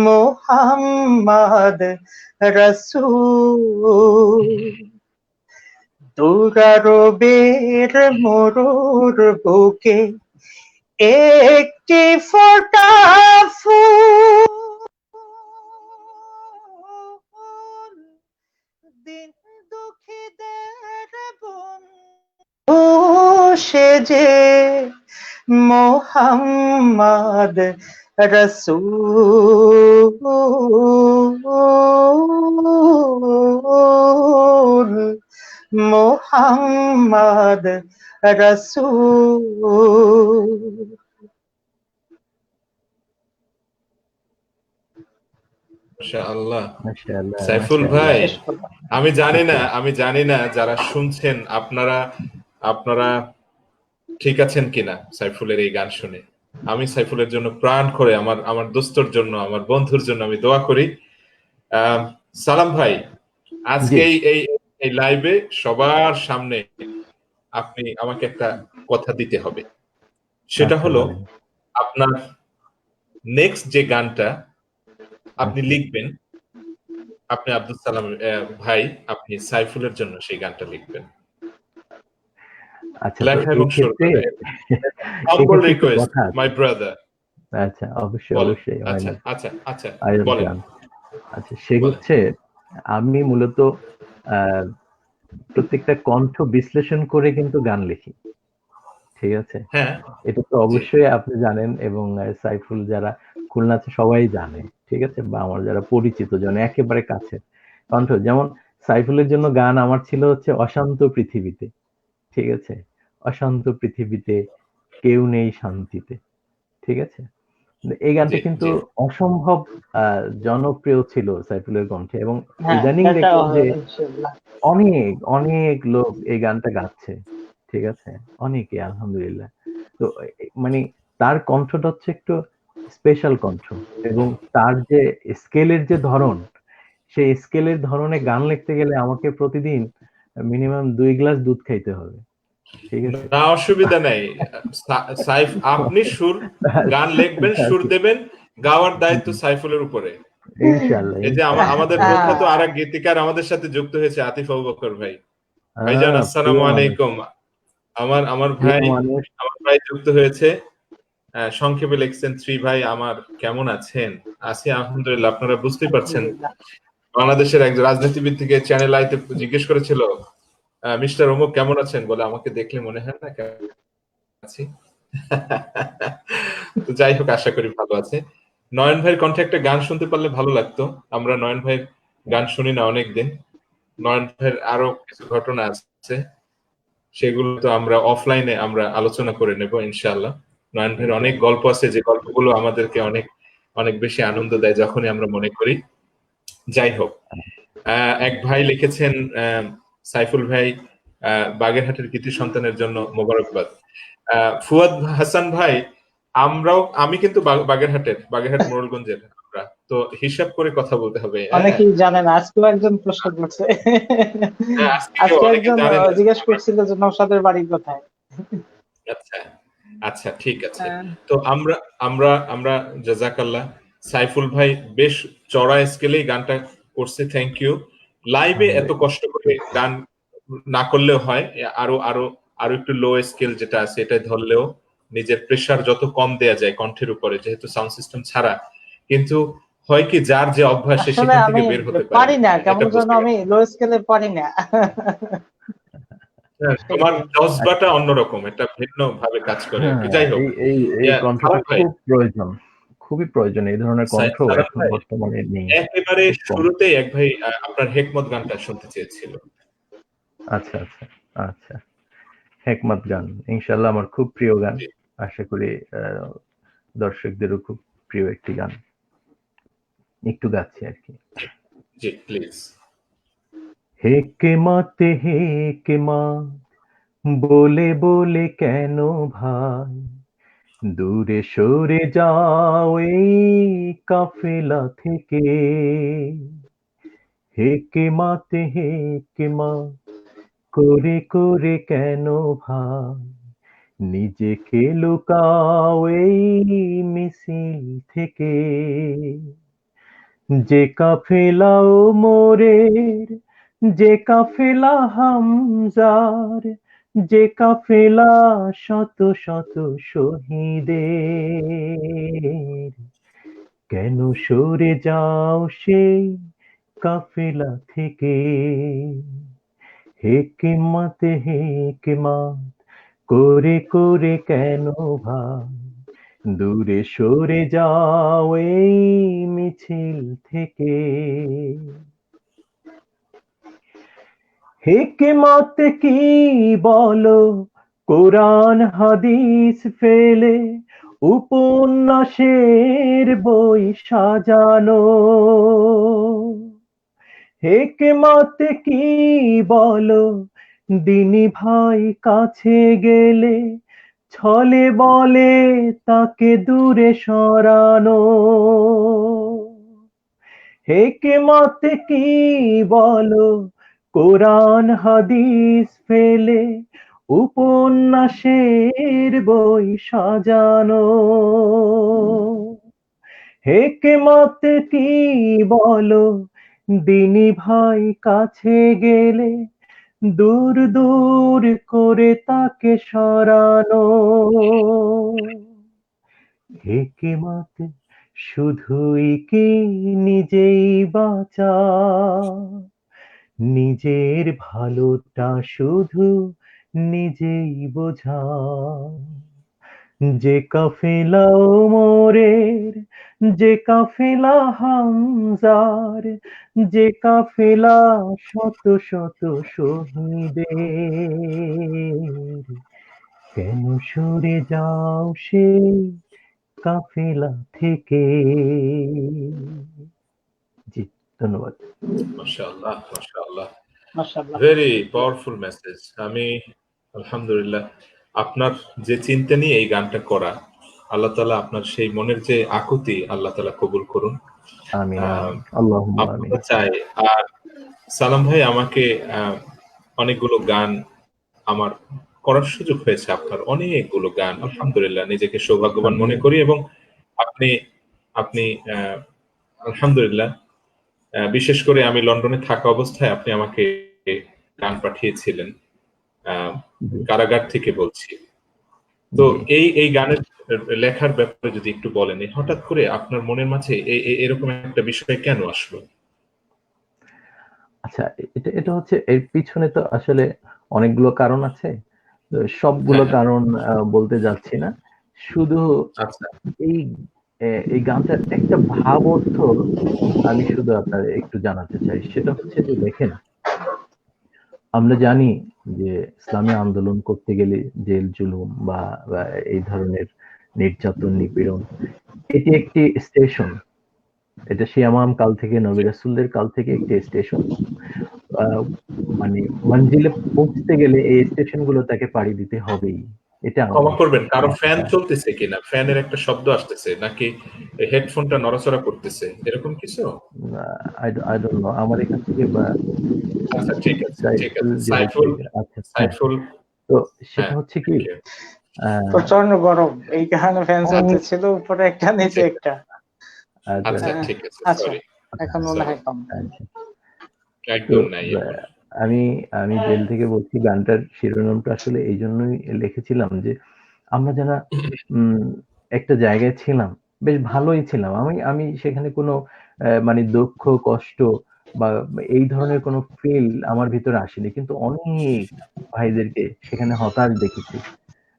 মোহাম্মদ রাসূল। দুরারবের মরুর বুকে একটি ফোঁটা ফুল, দিন দুঃখীদের বন্ধু সেজে মোহাম্মদ রসূল, মোহাম্মদ রসূল। মাশাআল্লাহ। মাশাআল্লাহ সাইফুল মাশাআল্লাহ। ভাই, শেষ কথা। আমি জানি না যারা শুনছেন আপনারা ঠিক আছেন কিনা সাইফুলের এই গান শুনে। আমি সাইফুলের জন্য প্রাণ করে আমার দোস্তর জন্য, আমার বন্ধুর জন্য আমি দোয়া করি। সালাম ভাই, আজকে জি এই লাইভে সবার সামনে আপনি আমাকে একটা কথা দিতে হবে। সেটা আচ্ছা হলো, বলেন। আপনার নেক্সট যে গানটা আপনি আচ্ছা লিখবেন, আপনি আব্দুল সালাম ভাই, আপনি সাইফুলের জন্য সেই গানটা লিখবেন। আচ্ছা, তো লেখা এই এবং সুর ক্ষেত্রে করে। হাম্বল এক্ষেত্রে একটু রিকোয়েস্ট কথা আছে। My brother. আচ্ছা, অবশ্যই বলেন। অবশ্যই, হয় আচ্ছা না, আচ্ছা আচ্ছা আই বলেন জান। আচ্ছা, সে বলেন। হচ্ছে আমি মূলত আহ, প্রত্যেকটা কণ্ঠ বিশ্লেষণ করে কিন্তু গান লিখি, ঠিক আছে? হ্যাঁ, এটা তো জি অবশ্যই আপনি জানেন, এবং সাইফুল যারা খুলনা আছে সবাই জানে, ঠিক আছে? বা আমার যারা পরিচিত জন একেবারে কাছের কণ্ঠ, যেমন সাইফুলের জন্য গান আমার ছিল হচ্ছে অশান্ত পৃথিবীতে, ঠিক আছে? অশান্ত পৃথিবীতে কেউ নেই শান্তিতে, ঠিক আছে? এই গানটা জি কিন্তু জি অসম্ভব জনপ্রিয় ছিল সাইফুলের কণ্ঠে, এবং হ্যাঁ, ইদানিং এটা দেখলাম যে ইনশাআল্লাহ। অনেক অনেক লোক এই গানটা গাচ্ছে, ঠিক আছে? অনেকে, আলহামদুলিল্লাহ। তো মানে তার কণ্ঠটা হচ্ছে একটু স্পেশাল কণ্ঠ, এবং তার যে স্কেলের যে ধরন, সেই স্কেলের ধরনে গান লিখতে গেলে আমাকে প্রতিদিন মিনিমাম 2 গ্লাস দুধ খাইতে হবে, ঠিক আছে? না, অসুবিধা নাই। সাইফ, আপনি গান লিখবেন, সুর দেবেন, গাওয়ার দায়িত্ব সাইফুলের উপরে। ইনশাআল্লাহ এই যে ইনশাআল্লাহ। আমাদের প্রখ্যাত আহ, আরেক গীতিকার আমাদের সাথে যুক্ত হয়েছে, আতিফ আবু বকর ভাই। ভাইজান আসসালামু প্রিয় মানুষ, আলাইকুম। আমার আমার প্রিয় ভাই মানুষ। আমার ভাই যুক্ত হয়েছে। সংক্ষেপে লিখছেন, 3 ভাই আমার কেমন আছেন? আছি আলহামদুলিল্লাহ। আপনারা বুঝতেই পারছেন, আলহামদুলিল্লাহ। বাংলাদেশের একজন রাজনীতিবিদ থেকে চ্যানেল আইতে জিজ্ঞেস করেছিল মিস্টার অমুক কেমন আছেন বলে আমাকে দেখলে মনে হয় না কেমন আছি। তো যাই হোক, আশা করি ভালো আছে। নয়ন ভাইয়ের কণ্ঠে একটা গান শুনতে পারলে ভালো লাগতো। আমরা নয়ন ভাইয়ের গান শুনি না অনেকদিন। নয়ন ভাইয়ের আরো কিছু ঘটনা আছে, সেগুলো তো আমরা অফলাইনে আমরা আলোচনা করে নেব ইনশাআল্লাহ। নয়ন ভাইয়ের অনেক গল্প আছে, যে গল্পগুলো আমাদেরকে অনেক অনেক বেশি আনন্দ দেয় যখনই আমরা মনে করি। যাই হোক, এক ভাই লিখেছেন, সাইফুল ভাই বাগেরহাটের কৃতি সন্তানের জন্য মোবারকবাদ। ফুয়াদ হাসান ভাই, আমি কিন্তু বাগেরহাট মোড়লগঞ্জের। আমরা তো হিসাব করে কথা বলতে হবে। অনেকেই জানে না, আজকেও একজন প্রশ্ন করছে। হ্যাঁ, আজকে আজকে অনেকে একজন জানেন না। জিজ্ঞেস করছিল যে নওশাদের বাড়ি কোথায়। আচ্ছা আচ্ছা, ঠিক আছে। হ্যাঁ। তো আমরা আমরা আমরা জাযাকাল্লাহ। সাইফুল ভাই বেশ চড়া স্কেলেই গানটা করছে, থ্যাংক ইউ। লাইভে এত কষ্ট করে গান না করলেও হয়, আরো আরো আরো একটু লো স্কেল যেটা আছে এটা ধরলেও নিজের প্রেসার যত কম দেয়া যায় কণ্ঠের উপরে, যেহেতু সাউন্ড সিস্টেম ছাড়া। কিন্তু হয় কি, যার যে অভ্যাস সে আসলে সেখান আমি থেকে বের হতে পারে পারি না, না, কেমন এটা যেন বুঝতে আমি পারি। লো স্কেলে পারি না। তোমার জজবাটা অন্যরকম, এটা ভিন্ন ভাবে কাজ করে আর হ্যাঁ, কি। যাই হোক, এই কণ্ঠটা সালাম ভাই, খুব প্রয়োজন, খুবই প্রয়োজন। এই ধরনের কণ্ঠ সালাম এখন ভাই, বর্তমানে নেই, একেবারে খুব কম। শুরুতেই এক ভাই আপনার হেকমত গানটা শুনতে চেয়েছিল। আচ্ছা আচ্ছা আচ্ছা, হেকমত গান ইনশাল্লাহ আমার খুব প্রিয় গান। জি আশা করি দর্শকদেরও খুব প্রিয় একটি গান। একটু গাচ্ছি আর কি। জি জি, প্লিজ। হেকেমত হেকেমত বলে বলে কেন ভাই দূরে সরে যাও এই কাফেলা থেকে। হেকেমত হেকেমত করে করে কেন ভাই নিজেকে লুকাও এই মিছিল থেকে। যে কাফেলা ওমরের, যে কাফেলা হামজার, যে কাফেলা শত শত শহীদের, কেন সরে যাও সেই কাফেলা থেকে। হেকিমত হেকিমত করে করে কেন ভাই দূরে সরে যাও এই মিছিল থেকে। হিকমত কি বলো কোরআন হাদিস ফেলে উপন্যাসের বই সাজানো। হিকমত কি বলো দিনী ভাই কাছে গেলে ছলে বলে তাকে দূরে সরানো। হিকমত কি বলো কোরআন হাদিস ফেলে উপন্যাসের বই সাজানো। হিকমত কি বলো দিনী ভাই কাছে গেলে দূর দূর করে তাকে সরানো। হিকমত শুধুই কি নিজেই বাঁচা, নিজের ভালোটা শুধু নিজেই বোঝা। যে কাফেলা ওমরের, যে কাফেলা হামজার, যে কাফেলা শত শত শহীদের, কেন সরে যাও সেই কাফেলা থেকে। জি, ধন্যবাদ। মাশাআল্লাহ মাশাআল্লাহ, মাশাআল্লাহ। Very powerful message. আমি আলহামদুলিল্লাহ, আপনার যে চিন্তা নিয়ে এই গানটা করা, আল্লাহ তাআলা আপনার সেই মনের যে আকুতি আল্লাহ তাআলা কবুল করুন। আমিন আহ, আমিন, আল্লাহুম্মা আমিন। আমরা চাই। আর সালাম ভাই আমাকে অনেকগুলো গান আমার করার সুযোগ হয়েছে, আপনার অনেকগুলো গান, আলহামদুলিল্লাহ নিজেকে সৌভাগ্যবান মনে করি। এবং আপনি আপনি আলহামদুলিল্লাহ, বিশেষ করে আমি লন্ডনে থাকা অবস্থায় আপনি আমাকে গান পাঠিয়েছিলেন, আহ, জি কারাগার থেকে বলছি। তো জি। এই গানের লেখার ব্যাপারে যদি একটু বলেন, হঠাৎ করে আপনার মনের মাঝে এরকম একটা বিষয় কেন আসলো? আচ্ছা, এটা এটা হচ্ছে এর পিছনে তো আসলে অনেকগুলো কারণ আছে। তো সবগুলো হ্যাঁ, হ্যাঁ। কারণ বলতে যাচ্ছি না। শুধু আচ্ছা। এই এই গানটার একটা ভাব অর্থ আমি শুধু আপনার একটু জানাতে চাই। সেটা হচ্ছে যে দেখেন, আমরা জানি যে ইসলামী আন্দোলন করতে গেলে জেল জুলুম বা এই ধরনের নির্যাতন নিপীড়ন, এটি একটি স্টেশন। এটা শিয়ামাম কাল থেকে নবী রাসূলদের কাল থেকে একটি স্টেশন। আহ, মানে মঞ্জিলে পৌঁছতে গেলে এই স্টেশন গুলো তাকে পাড়ি দিতে হবেই। এটা আমার ক্ষমা করবেন, বিশ্বাস। কারো ফ্যান হ্যাঁ, চলতেছে কিনা? ফ্যানের একটা শব্দ আসতেছে নাকি হেডফোনটা নড়াচড়া করতেছে? এরকম কিছু? আই ডোন্ট নো আমার এখান থেকে বা আচ্ছা, ঠিক আছে, ঠিক সাইফুল আছে। যেহেতু সাইফুল, আচ্ছা, হ্যাঁ, সাইফুল, তো সেটা হ্যাঁ, হচ্ছে কি থ্যাংক ইউ। আহ, প্রচন্ড গরম, এই কারণে ফ্যান অনেক ছিল, উপরে একটা নিচে ঠিক একটা। আছে। আচ্ছা, আচ্ছা, আহ, ঠিক আছে। আচ্ছা, সরি, এখন মনে সরি। হয় কম। আচ্ছা। তো একদম নাই এখন। আমি আমি জেল থেকে বলছি, গানটার শিরোনামটা আসলে এই জন্যই লিখেছিলাম যে আমরা যারা উম একটা জায়গায় ছিলাম, বেশ ভালোই ছিলাম। আমি আমি সেখানে কোনো মানে দুঃখ, কষ্ট বা এই ধরনের কোনো ফিল আমার ভিতরে আসেনি। কিন্তু অনেক ভাইদেরকে সেখানে হতাশ দেখেছি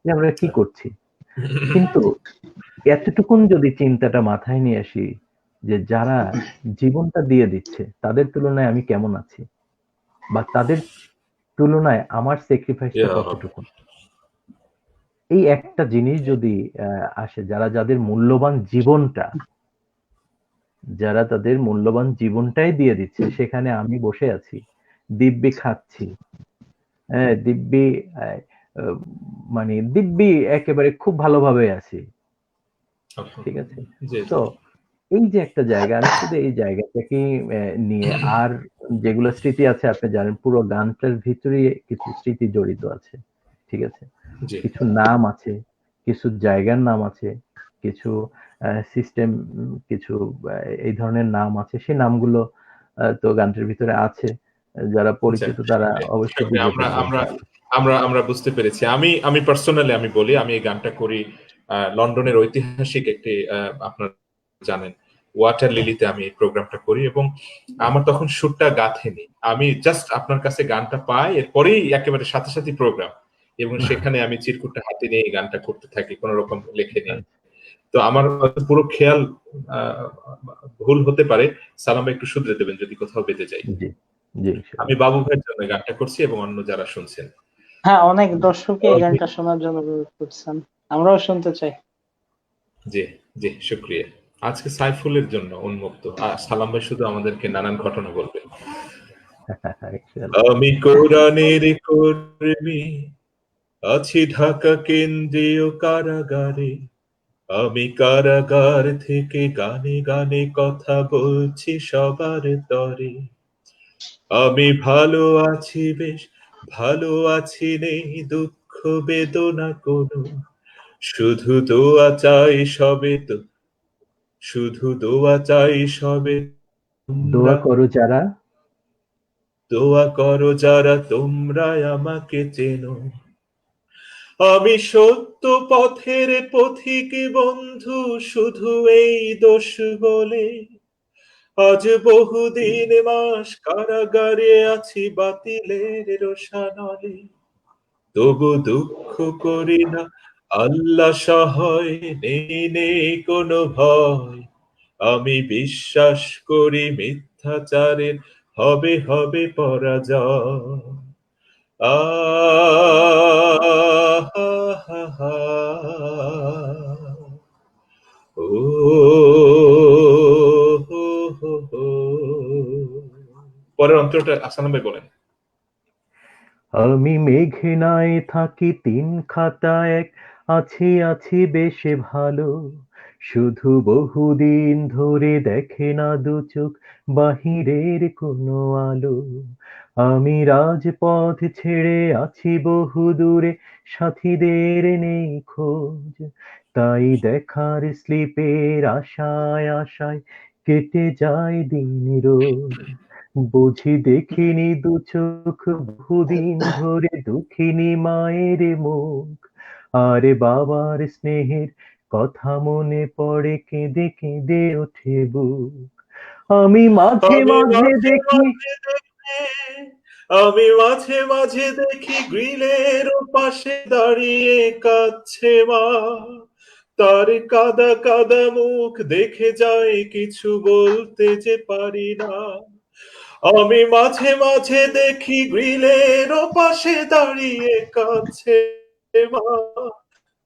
যে আমরা কি করছি? কিন্তু এতটুকুন যদি চিন্তাটা মাথায় নিয়ে আসি যে যারা জীবনটা দিয়ে দিচ্ছে, তাদের তুলনায় আমি কেমন আছি? বা তাদের তুলনায় আমার স্যাক্রিফাইসটা ইয়া রাব। কতটুকু? এই একটা জিনিস যদি আসে, যাদের মূল্যবান জীবনটা, যারা তাদের মূল্যবান জীবনটাই দিয়ে দিচ্ছে, সেখানে আমি বসে আছি, দিব্যি খাচ্ছি, হ্যাঁ, দিব্যি আহ, আহ, মানে দিব্যি একেবারে খুব ভালোভাবে আছি, ঠিক আছে? জি, তো জি। এই যে একটা জায়গা, আমি শুধু এই জায়গাটাকে নিয়ে, আর যেগুলো স্মৃতি আছে আপনি জানেন, পুরো গানটার ভিতরে কিছু স্মৃতি জড়িত আছে, ঠিক আছে? জি। কিছু নাম আছে, কিছু জায়গার নাম আছে, কিছু সিস্টেম, কিছু এই ধরনের নাম আছে। সেই নামগুলো তো গানটার ভিতরে আছে। যারা পরিচিত যাক, তারা শুকরিয়া, অবশ্যই শুকরিয়া। বুঝে আমরা ফেলবে আমরা ইনশাআল্লাহ। আমরা আমরা বুঝতে পেরেছি। আমি পার্সোনালি আমি বলি, আমি এই গানটা করি লন্ডনের ঐতিহাসিক একটি আপনার জানেন ওয়াটার লিলিতে আমি এই প্রোগ্রামটা করি এবং আমার তখন সুরটা গাঁথেনি। আমি জাস্ট আপনার কাছে গানটা পাই, এরপরেই একেবারে সাথে সাথে প্রোগ্রাম এবং সেখানে আমি চিরকুটটা হাতে নিয়ে এই গানটা করতে থাকি, কোন রকম লেখে নেই। তো আমার হয়তো পুরো খেয়াল আহ, ভুল হতে পারে। সালাম ভাই একটু শুধরে দেবেন যদি কোথাও বেঁধে যাই। জি, জি, আমি ইনশাআল্লাহ। বাবু ভাইয়ের জন্য গানটা করছি এবং অন্য যারা শুনছেন। হ্যাঁ, অনেক দর্শকই এই জি, গানটা শোনার জন্য অনুরোধ করছেন, আমরাও শুনতে চাই। জি, জি, শুকরিয়া। আজকে সাইফুলের জন্য উন্মুক্ত। সালাম ভাই শুধু আমাদেরকে নানান ঘটনা বলবে। ইনশাআল্লাহ। আমি কোরআনের কর্মী, আছি ঢাকা কেন্দ্রীয় কারাগারে। আমি কারাগার থেকে গানে গানে কথা বলছি সবার তরে। আমি ভালো আছি বেশ, ভালো আছি, নেই দুঃখ বেদনা কোনো। শুধু দোয়া চাই সবে তো, শুধু দোয়া চাই সবে দোয়া তোমরা। করো যারা। দোয়া করো যারা তোমরা আমাকে চেনো। আমি সত্য পথের পথিক বন্ধু, শুধু এই দোষ বলে আজ বহুদিন মাস কারাগারে আছি বাতিলের রোষানলে। তবু দুঃখ করি না, আল্লাহ সহায়, নেই নেই কোনো ভয়। আমি বিশ্বাস করি মিথ্যাচারের হবে হবে পরাজয়। আহ হা হা হা। ও হো হো হো। পরের অন্তরটা আসালাম ভাই বলেন। আমি মেঘনায় থাকি, তিন খাতা এক, আছি আছি বেশ ভালো। শুধু বহুদিন ধরে দেখে না দু চোখ বাহিরের কোনো আলো। আমি রাজপথ ছেড়ে আছি বহু দূরে, সাথীদের নেই খোঁজ। তাই দেখার স্লিপের আশায় আশায় কেটে যায় দিন রোজ। বুঝি দেখিনি দু চোখ বহুদিন ধরে, দুঃখিনী মায়ের মুখ। আরে বাবার স্নেহের কথা মনে পড়ে, কেঁদে কেঁদে ওঠে বুক। আমি মাঝে আমি মাঝে মাঝে দেখি মাঝে দেখি আমি মাঝে মাঝে দেখি গ্রিলের পাশে দাঁড়িয়ে কাঁদছে মা, তার কাদা কাদা মুখ দেখে যায় কিছু বলতে যে পারি না। আমি মাঝে মাঝে দেখি গ্রিলের পাশে দাঁড়িয়ে কাঁদছে মা,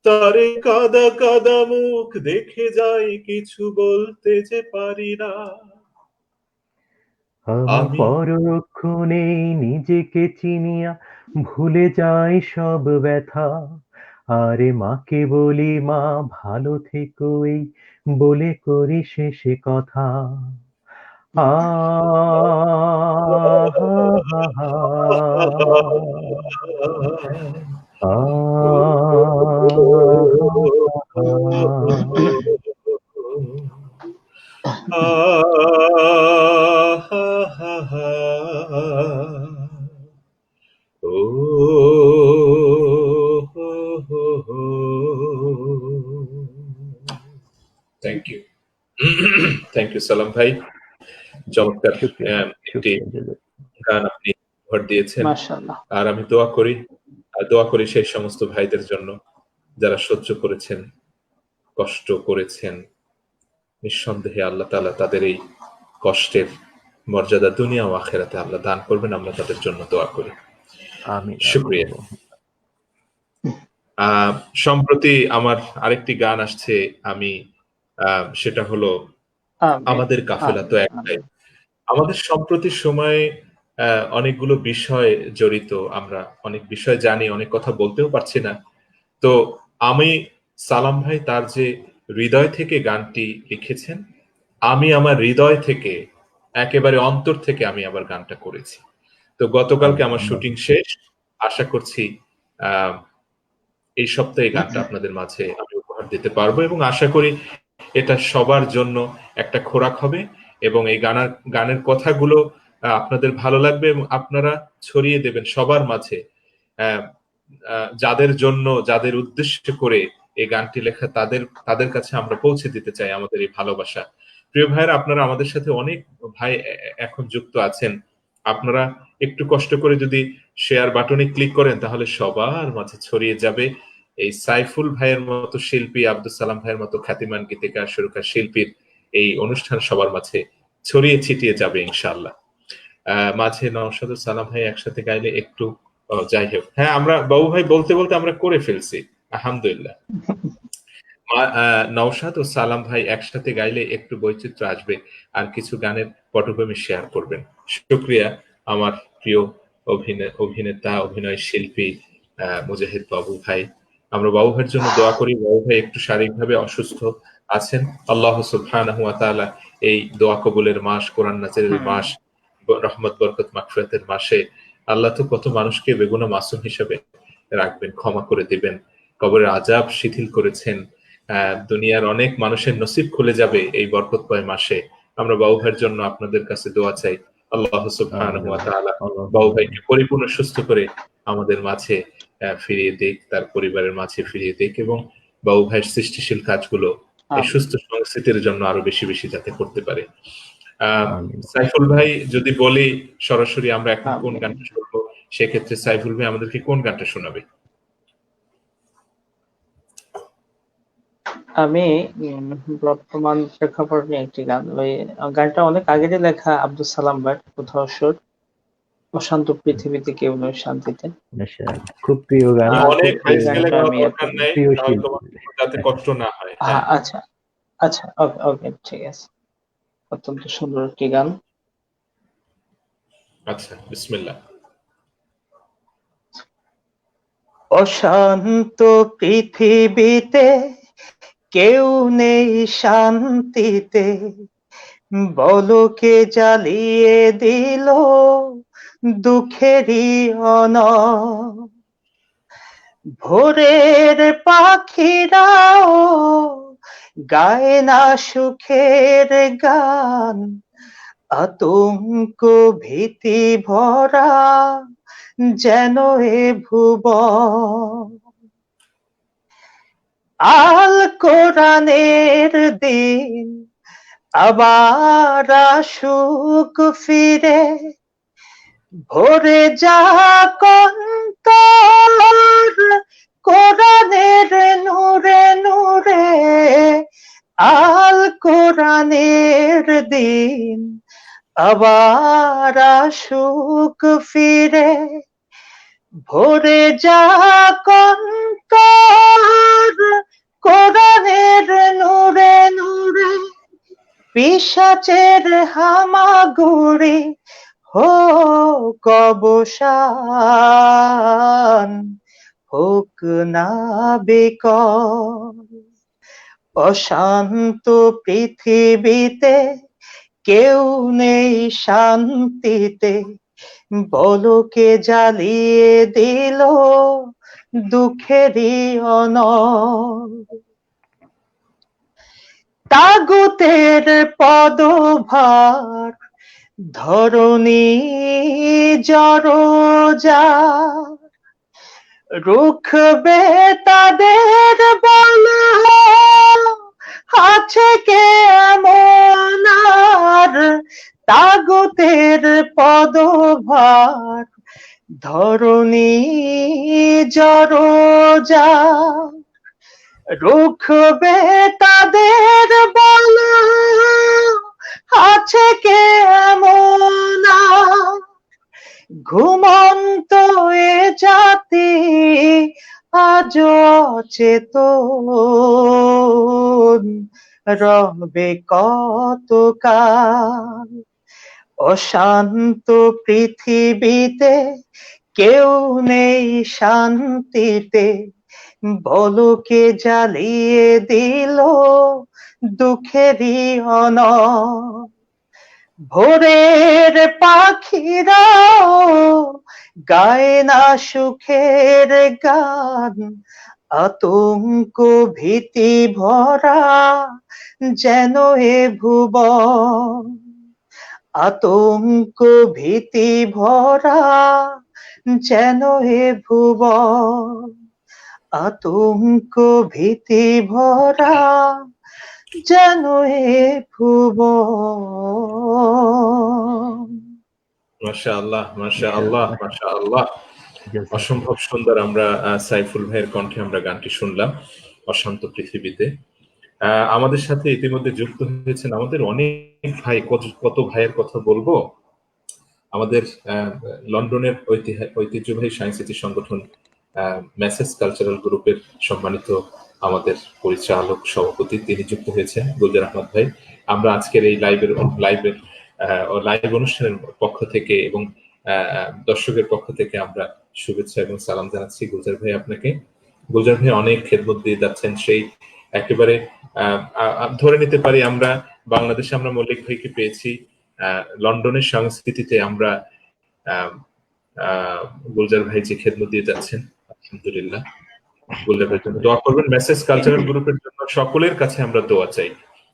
তার কাদা কাদা মুখ দেখে যায় কিছু বলতে যে পারি না। আমি পরক্ষণে নিজেকে চিনিয়া ভুলে যাই সব ব্যথা, আরে মাকে বলি মা ভালো থেকো এই বলে করি শেষে কথা। থ্যাংক ইউ, থ্যাংক ইউ সালাম ভাই, চমৎকার একটি গান আপনি উপহার দিয়েছেন। মাশাআল্লাহ। আর আমি দোয়া করি সেই সমস্ত ভাইদের জন্য যারা সহ্য করেছেন, কষ্ট করেছেন। নিঃসন্দেহে আল্লাহ তাআলা তাদের এই কষ্টের মর্যাদা দুনিয়া ও আখিরাতে আল্লাহ দান করবেন। আমরা তাদের জন্য দোয়া করি। আমিন। শুকরিয়া। সম্প্রতি আমার আরেকটি গান আসছে, আমি সেটা হলো আমাদের কাফেলা তো একটাই। আমাদের সম্প্রতি সময়ে অনেকগুলো বিষয় জড়িত, আমরা অনেক বিষয় জানি, অনেক কথা বলতেও পারছি না। তো আমি সালাম ভাই তার যে হৃদয় থেকে গানটি লিখেছেন, আমি আমার হৃদয় থেকে একেবারে অন্তর থেকে আমি আবার গানটা করেছি। তো গতকালকে আমার শুটিং শেষ, আশা করছি এই সপ্তাহে গানটা আপনাদের মাঝে আমি উপহার দিতে পারবো এবং আশা করি এটা সবার জন্য একটা খোরাক হবে এবং এই গানের কথাগুলো আপনাদের ভালো লাগবে এবং আপনারা ছড়িয়ে দেবেন সবার মাঝে। যাদের জন্য, যাদের উদ্দেশ্য করে এই গানটি লেখা, তাদের কাছে আমরা পৌঁছে দিতে চাই আমাদের এই ভালোবাসা। প্রিয় ভাইরা, আপনারা আমাদের সাথে অনেক ভাই এখন যুক্ত আছেন। আপনারা একটু কষ্ট করে যদি শেয়ার বাটনে ক্লিক করেন তাহলে সবার মাঝে ছড়িয়ে যাবে এই সাইফুল ভাইয়ের মতো শিল্পী, আব্দুল সালাম ভাইয়ের মতো খ্যাতিমান গীতিকার সুরকার শিল্পীর এই অনুষ্ঠান সবার মাঝে ছড়িয়ে ছিটিয়ে যাবে ইনশাআল্লাহ। মাঝে নওশাদ ও সালাম ভাই একসাথে গাইলে একটু, যাই হোক, হ্যাঁ আমরা বাবু ভাই বলতে বলতে আমরা করে ফেলছি, আলহামদুলিল্লাহ। নওশাদ ও সালাম ভাই একসাথে গাইলে একটু বৈচিত্র্য আসবে আর কিছু গানের পটভূমি শেয়ার করবেন। শুকরিয়া আমার প্রিয় অভিনেতা, অভিনয় শিল্পী মুজাহিদ বাবু ভাই। আমরা বাবু ভাইয়ের জন্য দোয়া করি। বাবু ভাই একটু শারীরিকভাবে অসুস্থ আছেন। আল্লাহ সুবহানাহু ওয়া তাআলা এই দোয়া কবুলের মাস, কোরআন নাজিলের মাস, রহমত বরকত মাগফিরাতের মাসে আল্লাহ তো কত মানুষকে বেগুনা মাসুম হিসেবে রাখবেন, ক্ষমা করে দিবেন। কবরের আযাব শিথিল করেছেন। দুনিয়ার অনেক মানুষের নসিব খুলে যাবে এই বরকতময় মাসে। আমরা বাবু ভাইয়ের জন্য আপনাদের কাছে দোয়া চাই। আল্লাহ সুবহানাহু ওয়া তাআলা বাবু ভাইকে পরিপূর্ণ সুস্থ করে আমাদের মাঝে ফিরিয়ে দিক, তার পরিবারের মাঝে ফিরিয়ে দিক এবং বাবু ভাইয়ের সৃষ্টিশীল কাজগুলো এই সুস্থ সংস্কৃতির জন্য আরো বেশি বেশি যাতে করতে পারে। সাইফুল ভাই, যদি বলি সরাসরি আমরা এখন কোন গানটা শুনবো, সেক্ষেত্রে সাইফুল ভাই আমাদেরকে কোন গানটা শোনাবে? আমি বর্তমান প্রেক্ষাপট নিয়ে একটি গান, ওই গানটা অনেক আগেরই লেখা, আব্দুল সালাম ভাই, কোথাও সুর, অশান্ত পৃথিবীতে কেউ নয় শান্তিতে। খুব প্রিয় গান। অনেক যাতে কষ্ট না হয়। আচ্ছা আচ্ছা, ওকে ওকে, ঠিক আছে। অত্যন্ত সুন্দর একটি গান। আচ্ছা, বিসমিল্লাহ। অশান্ত পৃথিবীতে কেউ নেই শান্তিতে, বলকে জ্বালিয়ে দিল দুঃখেরই অনল। ভোরের পাখিরাও গায় না সুখের গান, আতঙ্ক ভীতি ভরা যেন এ ভুবন। আল কোরআনের দিন আবার আসুক ফিরে, ভরে যা কন্তর কোরআনের নূরে নূরে, আল কোরআনের দিন আবার আসুক ফিরে। ভরে যা কন্তর কোরআনের নূরে নূরে, পিশাচের হামাগুড়ি হোক অবসান, হোক না বিকল। অশান্ত পৃথিবীতে কেউ নেই শান্তিতে, বলকে জ্বালিয়ে দিল দুঃখেরই অনল। তাগুতের পদভার ধরণী জড়জার, রুখবে তাদের বল আছে কে এমন আর। তাগুতের পদভার ধরণী জড়জার, রুখবে তাদের বল আছে কে এমন আর। ঘুমন্ত এ জাতি আজ অচেতন, রবে কতকাল। অশান্ত পৃথিবীতে কেউ নেই শান্তিতে, বলকে জ্বালিয়ে দিল দুঃখেরই অনল। ভোরের পাখিরাও গায় না সুখের গান, আতঙ্ক ভীতি ভরা যেন এ ভুবন। আতঙ্ক ভীতি ভরা যেন এ ভুবন। আতঙ্ক ভীতি ভরা যেন এ ভুবন। মাশাআল্লাহ, মাশাআল্লাহ, মাশাআল্লাহ। অসম্ভব সুন্দর। আমরা সাইফুল ভাইয়ের কণ্ঠে আমরা গানটি শুনলাম, অশান্ত পৃথিবীতে। আমাদের সাথে ইতিমধ্যে যুক্ত হয়েছেন আমাদের অনেক ভাই। কত ভাইয়ের কথা বলবো। আমাদের লন্ডনের ঐতিহ্যবাহী সায়েন্স সিটি সংগঠন মেসেজ কালচারাল গ্রুপের সম্মানিত আমাদের পরিচালক সভাপতি, তিনি যুক্ত হয়েছেন, গুলজার আহমদ ভাই। আমরা আজকের এই লাইভ অনুষ্ঠানের পক্ষ থেকে এবং দর্শকের পক্ষ থেকে আমরা শুভেচ্ছা এবং সালাম জানাচ্ছি গুলজার ভাই আপনাকে। গুলজার ভাই অনেক খেদমত দিয়ে যাচ্ছেন, সেই একেবারে ধরে নিতে পারি আমরা বাংলাদেশে আমরা মল্লিক ভাইকে পেয়েছি, লন্ডনের সংস্কৃতিতে আমরা গুলজার ভাই যে খেদমত দিয়ে যাচ্ছেন, আলহামদুলিল্লাহ। গুলজার ভাইয়ের জন্য দোয়া করবেন। মেসেজ কালচারাল গ্রুপের জন্য সকলের কাছে আমরা দোয়া চাই।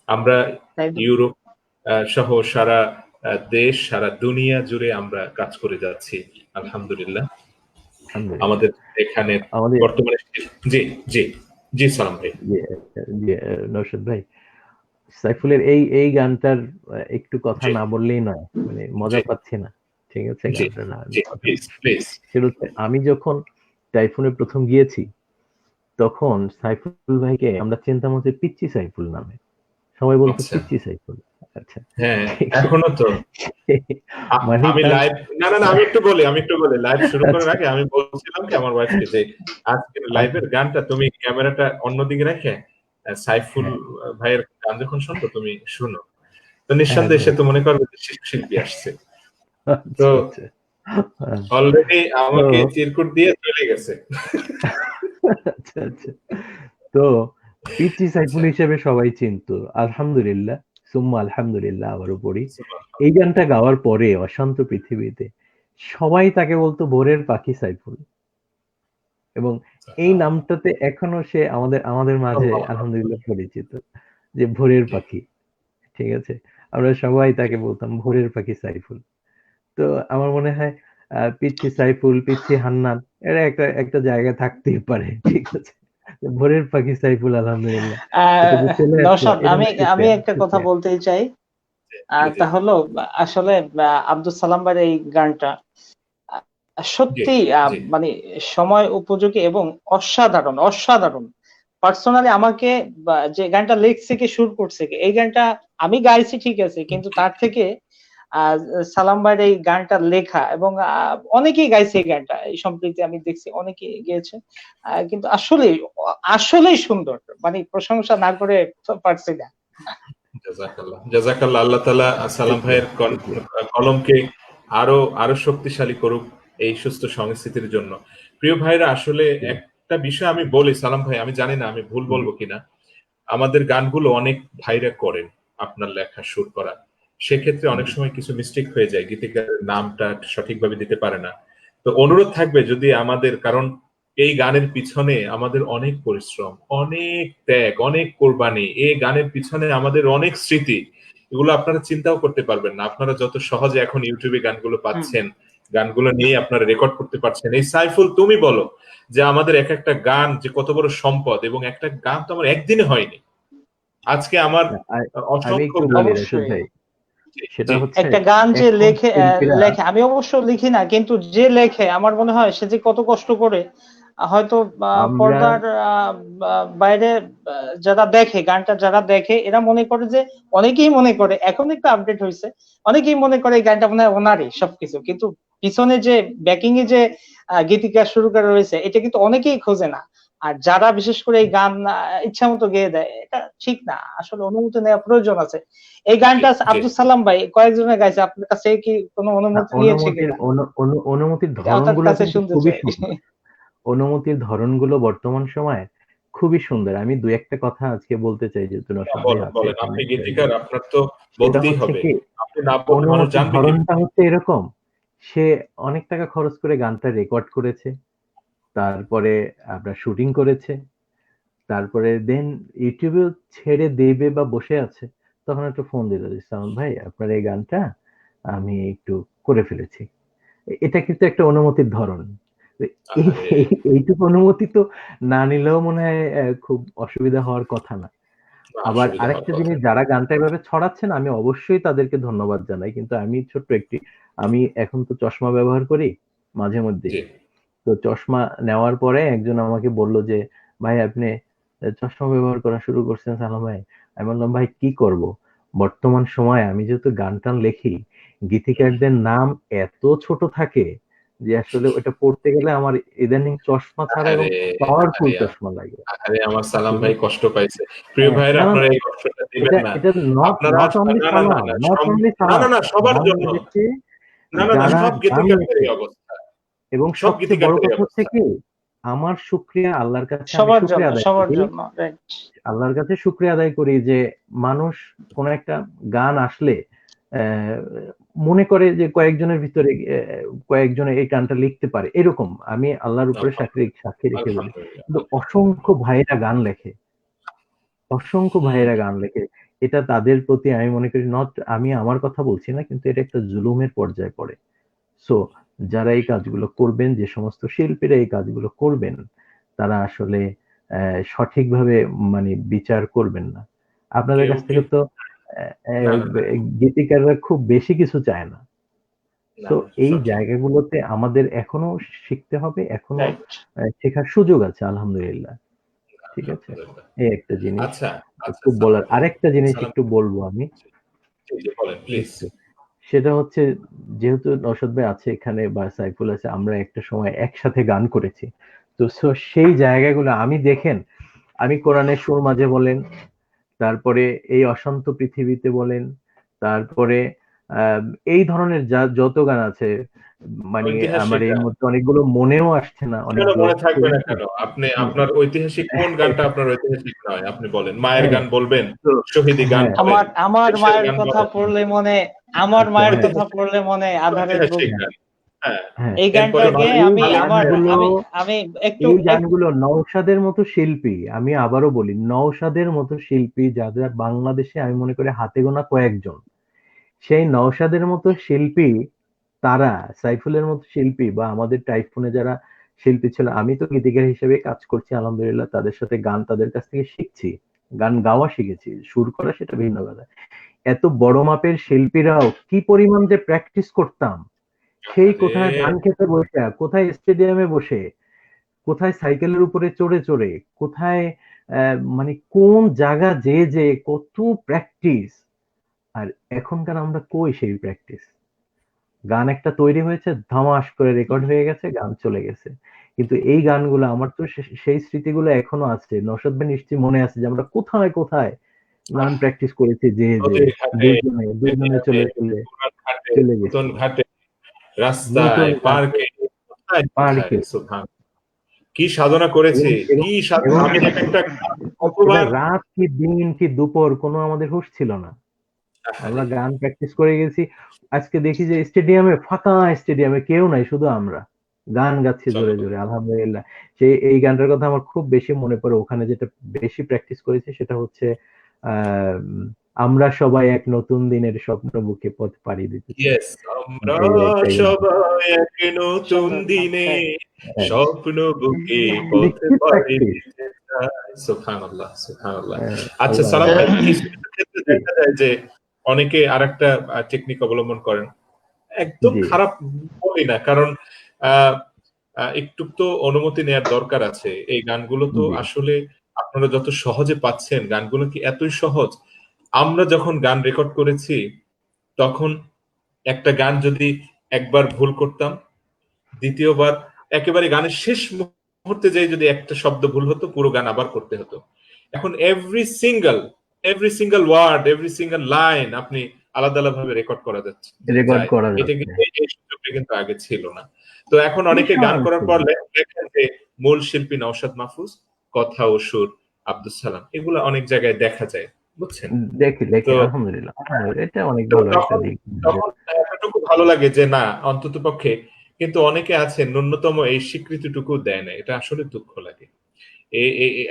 আমরা ইউরোপ সহ সারা দেশ, সারা দুনিয়া জুড়ে আমরা কাজ করে যাচ্ছি, আলহামদুলিল্লাহ। আমাদের এখানে বর্তমানে জি জি জি সালাম ভাই। জি নওশাদ ভাই, সাইফুলের এই গানটার একটু কথা না বললেই নয়, মানে মজা পাচ্ছি না, ঠিক আছে? গানটা না, আমি যখন টাইফুনে প্রথম গিয়েছি তখন সাইফুল ভাইকে আমরা চিন্তাম হচ্ছে পিচ্চি সাইফুল নামে, সবাই বলতো পিচ্চি সাইফুল। আচ্ছা, হ্যাঁ এখনো তো মানে আমি লাইভ আমি একটু বলি লাইভ শুরু করার আগে আমি বলছিলাম কি আমার ওয়াইফকে যে আজকের লাইভের গানটা তুমি ক্যামেরাটা অন্যদিকে রেখে সাইফুল ভাইয়ের গান যখন শুনতো তুমি শুনো, তো নিঃসন্দেহে সে তো মনে করবে যে শিল্পী আসছে। তো অলরেডি আমাকে চিরকুট দিয়ে চলে গেছে। আচ্ছা আচ্ছা, তো পিচ্চি সাইফুল হিসেবে সবাই চিনতো, আলহামদুলিল্লাহ সুম্মা আলহামদুলিল্লাহ। আবারও পড়ি, এই গানটা গাওয়ার পরে অশান্ত পৃথিবীতে সবাই তাকে বলতো ভোরের পাখি সাইফুল, এবং এই নামটাতে এখনো সে আমাদের মাঝে আলহামদুলিল্লাহ পরিচিত, যে ভোরের পাখি। ঠিক আছে, আমরা সবাই তাকে বলতাম ভোরের পাখি সাইফুল। তো আমার মনে হয় পিচ্চি সাইফুল, পিচ্চি হান্নান, এরা একটা জায়গায় থাকতেই পারে, ঠিক আছে? ভোরের পাখি সাইফুল, আলহামদুলিল্লাহ। আমি একটা কথা বলতে চাই, জি, জি, তা হলো আসলে আব্দুল সালাম ভাইয়ের এই গানটা আহ, জি, সত্যি জি, মানে সময় উপযোগী এবং অসাধারণ অসাধারণ। পার্সোনালি আমাকে যে গানটা লিখছে কি সুর করছে কি, এই গানটা আমি গাইছি ঠিক আছে, কিন্তু তার থেকে আহ সালাম ভাইয়ের এই গানটা লেখা এবং অনেকেই গাইছে এই গানটা, এই সম্প্রতি আমি দেখছি অনেকেই গেয়েছে। কিন্তু আসলেই সুন্দর, মানে প্রশংসা না করে পারছি না। জাযাকাল্লাহ জাযাকাল্লাহ। আল্লাহ তাআলা সালাম শুকরিয়া, ভাইয়ের শুকরিয়া। কলমকে আরো আরো শক্তিশালী করুক এই সুস্থ সংস্কৃতির জন্য। প্রিয় ভাইরা, আসলে একটা বিষয় আমি বলি সালাম ভাই, আমি জানি না আমি ভুল জি, বলবো কিনা। আমাদের গানগুলো অনেক ভাইরা করেন আপনার লেখা সুর করা। সেক্ষেত্রে অনেক জি। সময় কিছু মিস্টেক হয়ে যায়, গীতিকারের নামটা সঠিকভাবে দিতে পারে না। তো অনুরোধ থাকবে যদি আমাদের, কারণ এই গানের পিছনে আমাদের অনেক পরিশ্রম, অনেক ত্যাগ, অনেক কোরবানি, এই গানের পিছনে আমাদের অনেক স্মৃতি, এগুলো আপনারা চিন্তাও করতে পারবেন না। আপনারা যত সহজে এখন ইউটিউবে গানগুলো হুম। পাচ্ছেন, গানগুলো নিয়ে আপনারা রেকর্ড করতে পারছেন। এই সাইফুল, তুমি বলো যে আমাদের এক একটা গান যে কত বড় সম্পদ, এবং একটা গান তো আমার একদিনে হয়নি। আজকে আমার না, আমি অসংখ্য একটু গান। বলি রাশেদ অবশ্যই ভাই, জি, সেটা জি, হচ্ছে একটা গান যে এখন শিল্পীরা লেখে, আমি অবশ্য লিখি না, কিন্তু যে লেখে আমার মনে হয় সে যে কত কষ্ট করে, হয়তো আমরা পর্দার বাইরে যারা দেখে গানটা, যারা দেখে এরা মনে করে যে, অনেকেই মনে করে, এখন একটু আপডেট হয়েছে, অনেকেই মনে করে এই গানটা মনে হয় ওনারই সবকিছু, কিন্তু পিছনে যে ব্যাকিং এ যে গীতিকার শুরু করে রয়েছে এটা কিন্তু অনেকেই খোঁজে না। আর যারা বিশেষ করে এই গান ইচ্ছা মতো গেয়ে দেয়, এটা ঠিক না, আসলে অনুমতি নেওয়া প্রয়োজন আছে। এই জি, গানটা জি। আব্দুল সালাম ভাই কয়েকজনের গাইছে, আপনার কাছে কি কোনো না, অনুমতি নিয়েছে কিনা, অনুমতির এটা আপনার ধরনগুলো কাছে কিন্তু শুনতে খুবই চাই। সুন্দর। অনুমতির ধরনগুলো বর্তমান সময়ে খুবই সুন্দর। আমি দু একটা কথা আজকে বলতে চাই, যেহেতু নওশাদ ভাই বলেন, আছে বলেন। এখানে। আপনি গীতিকার, আপনার তো সেটা বলতেই হচ্ছে হবে। কি, আপনি না বললে মানুষ অনুমতির জানবে কি? ধরনটা হচ্ছে এরকম, সে অনেক টাকা খরচ করে গানটা রেকর্ড করেছে, তারপরে আপনার শুটিং করেছে, তারপরে দেন ইউটিউবে ছেড়ে দেবে বা বসে আছে, তখন একটা ফোন দিল যে সালমান ভাই আপনার এই গানটা আমি একটু করে ফেলেছি। এটা কিন্তু একটা অনুমতির ধরন। তো আহারে! এইটুকু অনুমতি তো না নিলেও মনে হয় খুব অসুবিধা হওয়ার কথা না। না, আবার অসুবিধা হওয়ার আরেকটা কথা জিনিস, না। যারা গানটা এভাবে ছড়াচ্ছেন আমি অবশ্যই তাদেরকে ধন্যবাদ জানাই। কিন্তু আমি ছোট্ট একটি, আমি এখন তো চশমা ব্যবহার করি মাঝে মধ্যেই। জি, তো চশমা নেওয়ার পরে একজন আমাকে বলল যে, "ভাই আপনি চশমা ব্যবহার করা শুরু করছেন সালাম ভাই।" আমি বললাম, "ভাই কি করব? বর্তমান সময়ে আমি যেহেতু গান-টান লেখি, হুম। গীতিকারদের নাম এত ছোট থাকে যে আসলে ওটা পড়তে গেলে আমার ইদানিং চশমা ছাড়া এবং আহারে! পাওয়ারফুল আহারে! চশমা লাগে।" আহারে! আমার সালাম ঠিক ভাই আছে? কষ্ট পাইছে। প্রিয় হ্যাঁ, ভাইয়েরা, না, না, আপনারা না, এই কষ্টটা দিবেন এটা না। এটা নট আপনারা নট অনলি না, না, না, সালাম, না, নট অনলি না, না, সালাম। না, সবার জন্য। বাংলাদেশে না, না, না, যারা সব গান গীতিকারদের লেখে, এই অবস্থা। এবং সব সবচেয়ে বড় গীতিকারদের এই কথা হচ্ছে অবস্থা। কি, আমার শুকরিয়া আল্লাহর কাছে, আমি সবার জন্য, শুকরিয়া আদায় সবার করি। জন্য, রাইট। আল্লাহর কাছে শুকরিয়া আদায় করি যে মানুষ কোন একটা গান আসলে আহ, মনে করে যে কয়েকজনের ভিতরে কয়েকজনে এই গানটা লিখতে পারে, এরকম আমি আল্লাহর উপরে সাক্ষী আলহামদুলিল্লাহ, সাক্ষী রেখে বলি। আলহামদুলিল্লাহ, কিন্তু আলহামদুলিল্লাহ। অসংখ্য ভাইয়েরা গান লেখে, অসংখ্য হুম, ভাইয়েরা গান লেখে। এটা তাদের প্রতি আমি মনে করি, নট আমি আমার কথা বলছি না, কিন্তু এটা একটা জুলুমের পর্যায়ে পড়ে। সো যারা এই কাজগুলো করবেন, যে সমস্ত শিল্পীরা এই কাজগুলো করবেন, তারা আসলে সঠিকভাবে মানে বিচার করবেন না। আপনাদের কেউ কাছ কি? থেকে তো আহ, না, আহ, না, না, গীতিকাররা খুব বেশি কিছু চায় না। না, তো এই সঠিক। জায়গাগুলোতে আমাদের এখনো শিখতে হবে, এখনো রাইট। শেখার সুযোগ আছে আলহামদুলিল্লাহ। ঠিক আছে, আলহামদুলিল্লাহ। এই একটা জিনিস আচ্ছা, আচ্ছা, একটু সালাম বলার, ভাই। আরেকটা জিনিস সালাম একটু বলবো আমি জি, জি, বলেন প্লিজ। একটু। সেটা হচ্ছে, যেহেতু নওশাদ ভাই আছে এখানে বা সাইফুল আছে, আমরা একটা সময় একসাথে গান করেছি। তো সেই জায়গাগুলো আমি দেখেন, আমি কোরআনের সুর মাঝে বলেন, তারপরে এই অশান্ত পৃথিবীতে বলেন, তারপরে আহ, এই ধরনের যত গান আছে, মানে আমার ঐতিহাসিক এই গান। মুহূর্তে অনেকগুলো মনেও আসছে না, কেন অনেকগুলো মনে থাকবে না করেছি। কেন? আপনি হুম। আপনার ঐতিহাসিক কোন গানটা আপনার ঐতিহাসিক নয়? আপনি বলেন। মায়ের হ্যাঁ, গান বলবেন, তো শহীদি গান হ্যাঁ, বলেন, আমার আমার দেশের মায়ের গান কথা বলেন। পড়লে মনে, আমার আচ্ছা, মায়ের হ্যাঁ, কথা পড়লে মনে আধারের বুক। ঐতিহাসিক হ্যাঁ, গান। হ্যাঁ। হ্যাঁ। এই এরপরে গানটাকে এই আমি আমার গানগুলো, আমি আমি একটু এই গানগুলো নওশাদের মতো শিল্পী, আমি আবারও বলি, নওশাদের মতো শিল্পী যাদের বাংলাদেশে আমি মনে করি হাতে গোনা কয়েকজন, সেই নওশাদের মতো শিল্পী, তারা সাইফুলের মতো শিল্পী বা আমাদের টাইফুনে যারা শিল্পী ছিল, আমি তো গীতিকার হিসেবে কাজ করছি আলহামদুলিল্লাহ, তাদের সাথে গান তাদের কাছ থেকে শিখছি, গান গাওয়া শিখেছি, সুর করা সেটা ভিন্ন কথা। এত বড় মাপের শিল্পীরাও কি পরিমাণ যে প্র্যাকটিস করতাম, সেই কোথায় ধান খেতে বসে, কোথায় স্টেডিয়ামে বসে, কোথায় সাইকেলের উপরে চড়ে চড়ে, কোথায় মানে কোন জায়গা যে কত প্র্যাকটিস। আর এখনকার আমরা কই সেই প্র্যাকটিস? গান একটা তৈরি হয়েছে, ধমাস করে রেকর্ড হয়ে গেছে, গান চলে গেছে। কিন্তু এই গানগুলো আমার তো সেই স্মৃতিগুলো এখনো আছে। নওশাদ ভাই নিশ্চয়ই মনে আছে যে আমরা কোথায় কোথায় গান প্র্যাকটিস করেছি, যে নদীর ঘাটে, দুজনে চলে চলে পুরান ঘাটে, চলে নতুন গেছি ঘাটে, নতুন রাস্তায়, গানে, পার্কে, কোথায় কোথায়, পার্কে। সুবহান। কি সাধনা করেছি, এবং এবং কি সাধনা! এবং আমি সেটা এক একটা সেটা কতবার রাত কি দিন কি দুপুর কোনো আমাদের হুঁশ ছিল না। আমরা গান প্র্যাকটিস করে গেছি। আজকে দেখি যে স্টেডিয়ামে, ফাঁকা স্টেডিয়ামে কেউ নাই, শুধু আমরা গান গাচ্ছি জোরে জোরে, আলহামদুলিল্লাহ। সেই এই গানটার কথা আমার খুব বেশি মনে পড়ে। ওখানে যেটা বেশি প্র্যাকটিস করেছি সেটা হচ্ছে আহ আমরা সবাই এক নতুন দিনের স্বপ্ন বুকে পথ পাড়ি দিতে চাই। ইয়েস, আমরা এই গান। সবাই এক নতুন সুন্দর গান, দিনে হ্যাঁ। হ্যাঁ, স্বপ্ন বুকে মানে পথে কি পাড়ি প্র্যাকটিস! দিতে চাই। সুবহানাল্লাহ, সুবহানাল্লাহ। আচ্ছা আল্লাহ সালাম ভাই, আকবার। কিছু কিছু ক্ষেত্রে জি, দেখা যায় যে অনেকে আরেকটা টেকনিক অবলম্বন করেন। একদম জি, খারাপ বলি না, কারণ আহ, একটু তো অনুমতি নেয়ার দরকার আছে। এই গানগুলো তো জি, আসলে আপনারা যত সহজে পাচ্ছেন, গানগুলো কি এতই সহজ? আমরা যখন গান রেকর্ড করেছি তখন একটা গান যদি একবার ভুল করতাম, দ্বিতীয়বার একেবারে গানের শেষ মুহূর্তে যেয়ে যদি একটা শব্দ ভুল হতো, পুরো গান আবার করতে হতো। এখন every single word, every single line আপনি আলাদা আলাদা ভাবে রেকর্ড করা যাচ্ছে রেকর্ড যায়। করা এটা যাচ্ছে। কিন্তু এই সুযোগটা কিন্তু আগে ছিল না। তো এখন অনেকে গান বিশাল করার পর সুযোগ। দেখেন যে মূল শিল্পী নওশাদ মাহফুজ, কথা ও সুর আব্দুল সালাম, এগুলো অনেক জায়গায় দেখা যায়, বুঝছেন? দেখি দেখি, তো আলহামদুলিল্লাহ, আলহামদুলিল্লাহ, এটা অনেক তো ভালো একটা তখন দিক। তখন এতটুকু ভালো লাগে যে না, অন্তত পক্ষে। কিন্তু অনেকে আছে ন্যূনতম এই স্বীকৃতিটুকু দেয় না, এটা আসলে দুঃখ লাগে।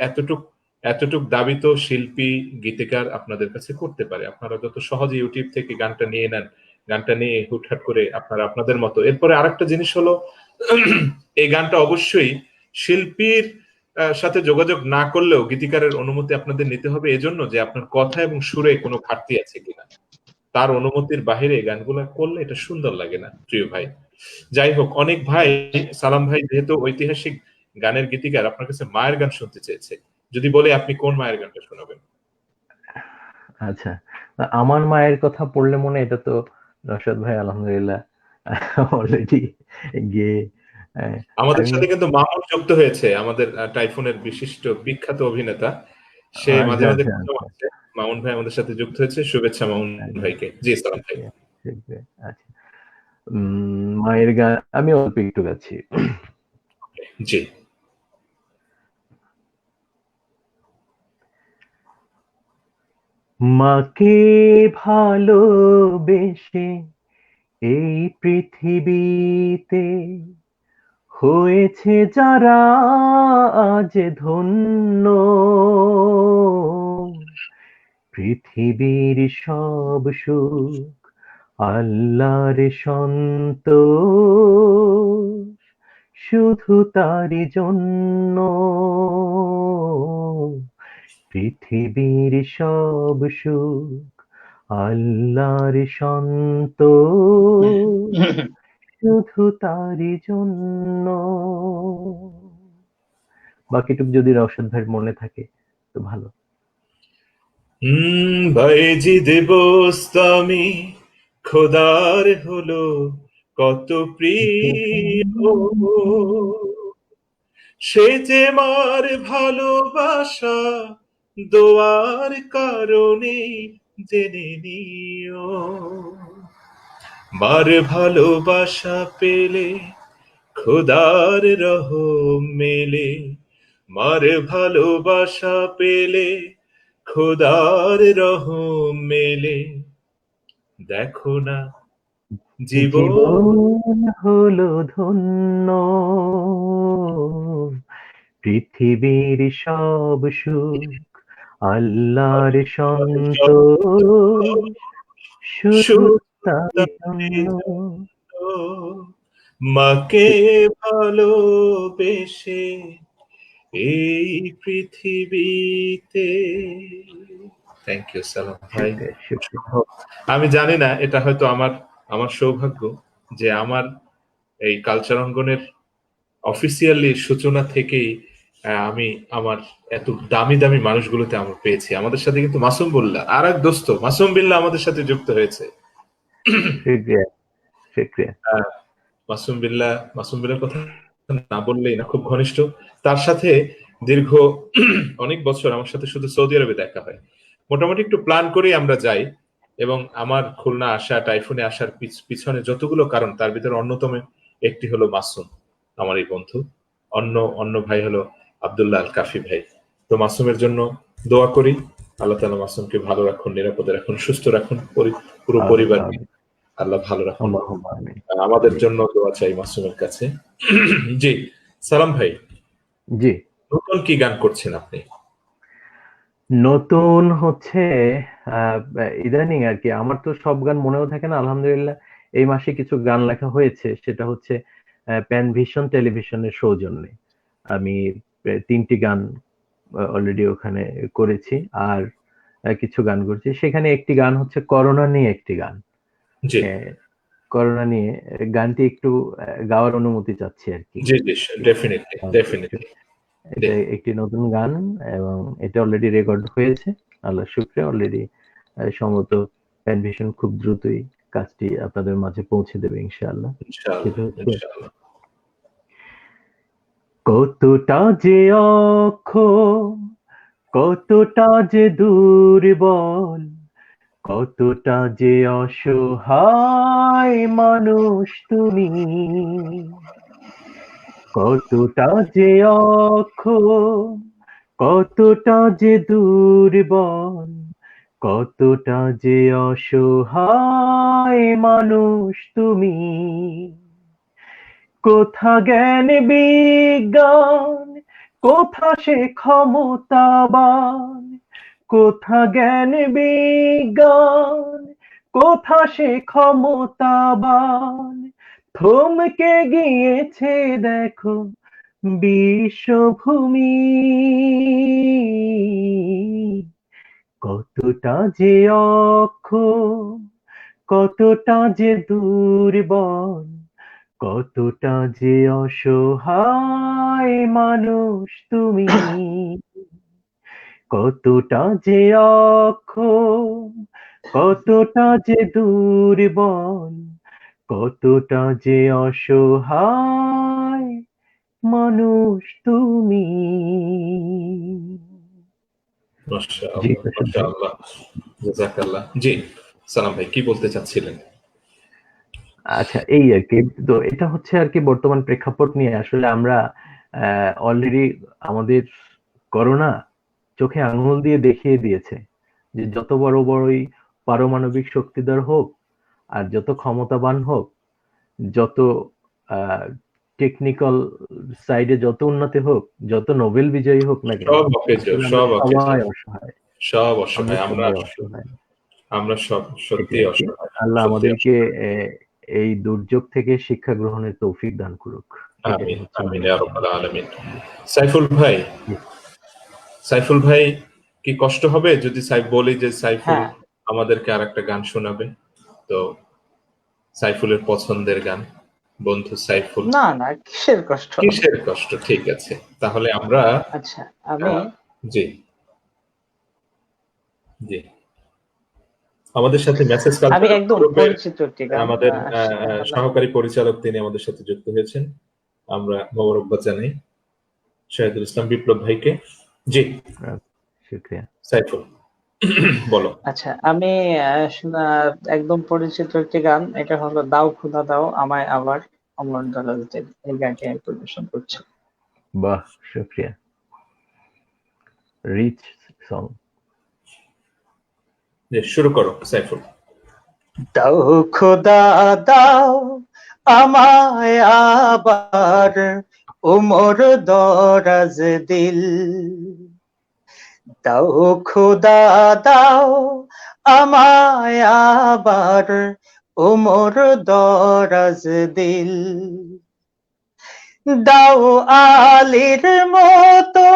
এতটুক এতটুক দাবি তো শিল্পী, গীতিকার আপনাদের কাছে করতে পারে। আপনারা যত সহজে ইউটিউব থেকে গানটা নিয়ে নেন, গানটা নিয়ে হুটহাট করে আপনারা আপনাদের মতো। এরপরে আরেকটা জিনিস হলো, এই গানটা অবশ্যই শিল্পীর সাথে যোগাযোগ না করলেও গীতিকারের অনুমতি আপনাদের নিতে হবে, এজন্য যে আপনার কথা এবং সুরে কোনো ঘাটতি আছে কিনা। তার অনুমতির বাহিরে গানগুলো করলে এটা সুন্দর লাগে না, প্রিয় ভাই। যাই হোক, অনেক ভাই, সালাম ভাই যেহেতু ঐতিহাসিক গানের গীতিকার, আপনার কাছে মায়ের গান শুনতে চেয়েছে। যদি বলে আপনি কোন মায়ের গানটা শোনাবেন? আচ্ছা, আমার মায়ের কথা পড়লে মনে, এটা তো নওশাদ ভাই আলহামদুলিল্লাহ অলরেডি গিয়ে, আমাদের আমি সাথে কিন্তু মামুন যুক্ত হয়েছে, আমাদের টাইফুনের বিশিষ্ট বিখ্যাত অভিনেতা। সে মাঝে আচ্ছা মাঝে আচ্ছা কথা আচ্ছা বলছে। মামুন ভাই আমাদের সাথে যুক্ত হয়েছে, শুভেচ্ছা মামুন আচ্ছা, ভাইকে। জি সালাম ভাই। ঠিক আছে, আচ্ছা। মায়ের গান আমি অল্প একটু গাচ্ছি। জি। মাকে ভালোবেসে এই পৃথিবীতে হয়েছে যারা আজ ধন্য, পৃথিবীর সব সুখ আল্লাহর সন্তোষ শুধু তারই জন্য, পৃথিবীর সব সুখ আল্লাহর সন্তোষ শুধু তারই জন্য। বাকিটুকু যদি রওশন ভাইয়ের মনে থাকে তো ভালো। ভাইজি দেবস্তামি খোদার হলো কত প্রিয়, সে যে মার ভালোবাসা দোয়ার কারণে জেনে নিও। মার ভালোবাসা পেলে খোদার রহম মেলে, মার ভালোবাসা পেলে খোদার রহম মেলে। দেখো না জীবন জীবন হলো ধন্য, পৃথিবীর সব সুখ আল্লাহর সন্তোষ শুধু তার জন্য। মাকে ভালোবেসে এই পৃথিবীতে। থ্যাংক ইউ সালাম ভাই। শুক্রিয়া। আমি জানি না, এটা হয়তো আমার সৌভাগ্য যে আমার এই কালচার অঙ্গনের অফিসিয়ালি সূচনা থেকেই আমি আমার এত দামি দামি মানুষগুলোতে আমরা পেয়েছি। আমাদের সাথে কিন্তু মাসুম বিল্লাহ আর এক দোস্ত মাসুম বিল্লাহ আমাদের সাথে যুক্ত হয়েছে। শুক্রিয়া। মাসুম বিল্লাহর কথা না বললেই না, খুব ঘনিষ্ঠ। তার সাথে দীর্ঘ অনেক বছর আমার সাথে শুধু সৌদি আরবে দেখা হয়। মোটামুটি একটু প্ল্যান করেই আমরা যাই, এবং আমার খুলনা আসা, টাইফুনে আসার পিছনে যতগুলো কারণ তার ভিতরে অন্যতম একটি হলো মাসুম, আমার এই বন্ধু। অন্য ভাই হলো আব্দুল্লাহ আল কাফি ভাই। তো মাসুমের জন্য দোয়া করি, আল্লাহ তাআলা মাসুমকে ভালো রাখুন, নিরাপদে রাখুন, সুস্থ রাখুন, পুরো পরিবারকে আল্লাহ ভালো রাখুন। আমাদের জন্য দোয়া চাই মাসুমের কাছে। জি সালাম ভাই, জি নতুন কি গান করছেন আপনি? নতুন হচ্ছে ইদানিং আর কি, আমার তো সব গান মনেও থাকে না, আলহামদুলিল্লাহ এই মাসে কিছু গান লেখা হয়েছে। সেটা হচ্ছে প্যান ভিশন টেলিভিশনের সৌজন্যে আমি 3টি গান অলরেডি ওখানে করেছি, আর কিছু গান করছি। সেখানে একটি গান হচ্ছে করোনা নিয়ে একটি গান। জি করোনা নিয়ে গানটি একটু গাওয়ার অনুমতি চাচ্ছি আর কি। জি জি ডেফিনেটলি। এটা একটি নতুন গান এবং এটা অলরেডি রেকর্ড হয়েছে, আল্লাহ শুকরিয়া। অলরেডি সম্ভবত প্যান ভিশন খুব দ্রুতই কাজটি আপনাদের মাঝে পৌঁছে দেবে ইনশাআল্লাহ। ইনশাআল্লাহ। কতটা যে অক্ষম, কতটা যে দুর্বল, কতটা যে অসহায় মানুষ তুমি, কতটা যে অক্ষম, কতটা যে দুর্বল, কতটা যে অসহায় মানুষ তুমি। কোথা জ্ঞান বিজ্ঞান, কোথা সে ক্ষমতাবান, কোথা জ্ঞান বিজ্ঞান, কোথা সে ক্ষমতাবান, থমকে গিয়েছে দেখো বিশ্বভূমি। কতটা যে অক্ষম, কতটা যে দুর্বল, কতটা যে অসহায় মানুষ তুমি। কতটা যে অক্ষম, কতটা যে দুর্বল, কতটা যে অসহায় মানুষ তুমি। মাশাআল্লাহ, জাযাকাল্লাহ। জি সালাম ভাই, কি বলতে চাচ্ছিলেন? আচ্ছা, এই আর কি। তো এটা হচ্ছে আর কি বর্তমান প্রেক্ষাপট নিয়ে আসলে আমরা অলরেডি আমাদের করোনা চোখে আঙুল দিয়ে দেখিয়ে দিয়েছে যে যত বড়ই পারমাণবিক শক্তিধর হোক আর যত ক্ষমতাবান হোক, যত টেকনিক্যাল সাইডে যত উন্নতি হোক, যত নোবেল বিজয়ী হোক না কেন, সবাই অসহায়। আমরা সব সত্যি অসহায়। আল্লাহ আমাদেরকে এই দুর্যোগ থেকে শিক্ষা গ্রহণের তৌফিক দান করুক। আমিন আমিন ইয়া রাব্বাল আলামিন। সাইফুল ভাই কি কষ্ট হবে যদি বলি যে সাইফুল আমাদেরকে আরেকটা গান শোনাবে? তো সাইফুলের পছন্দের গান, বন্ধু সাইফুল। না না, কিসের কষ্ট? ঠিক আছে, তাহলে আমরা আচ্ছা আমি জি জি আমাদের সাথে মেসেজ আমি একদম পরিচিত একটি গান, আমাদের সহকারী পরিচালক তিনি আমাদের সাথে যুক্ত হয়েছেন। আমরা মোবারকবাদ জানাই শাহিদুল ইসলাম বিপ্লব ভাইকে। জি শুকরিয়া। সাইফুল বলো। আচ্ছা আমি একদম পরিচিত একটি গান, এটা হলো দাও খুদা দাও আমায় আবার, অমর দালালদের। এই গানটি আমি পরিবেশন করছি। বাহ, শুকরিয়া। Rich song. শুরু করো সাইফুল। দাও খোদা দাও আমায় আবার, ওমর দরাজ দিল। দাও খোদা দাও আমায় আবার, ওমর দরাজ দিল। দাও আলীর মতো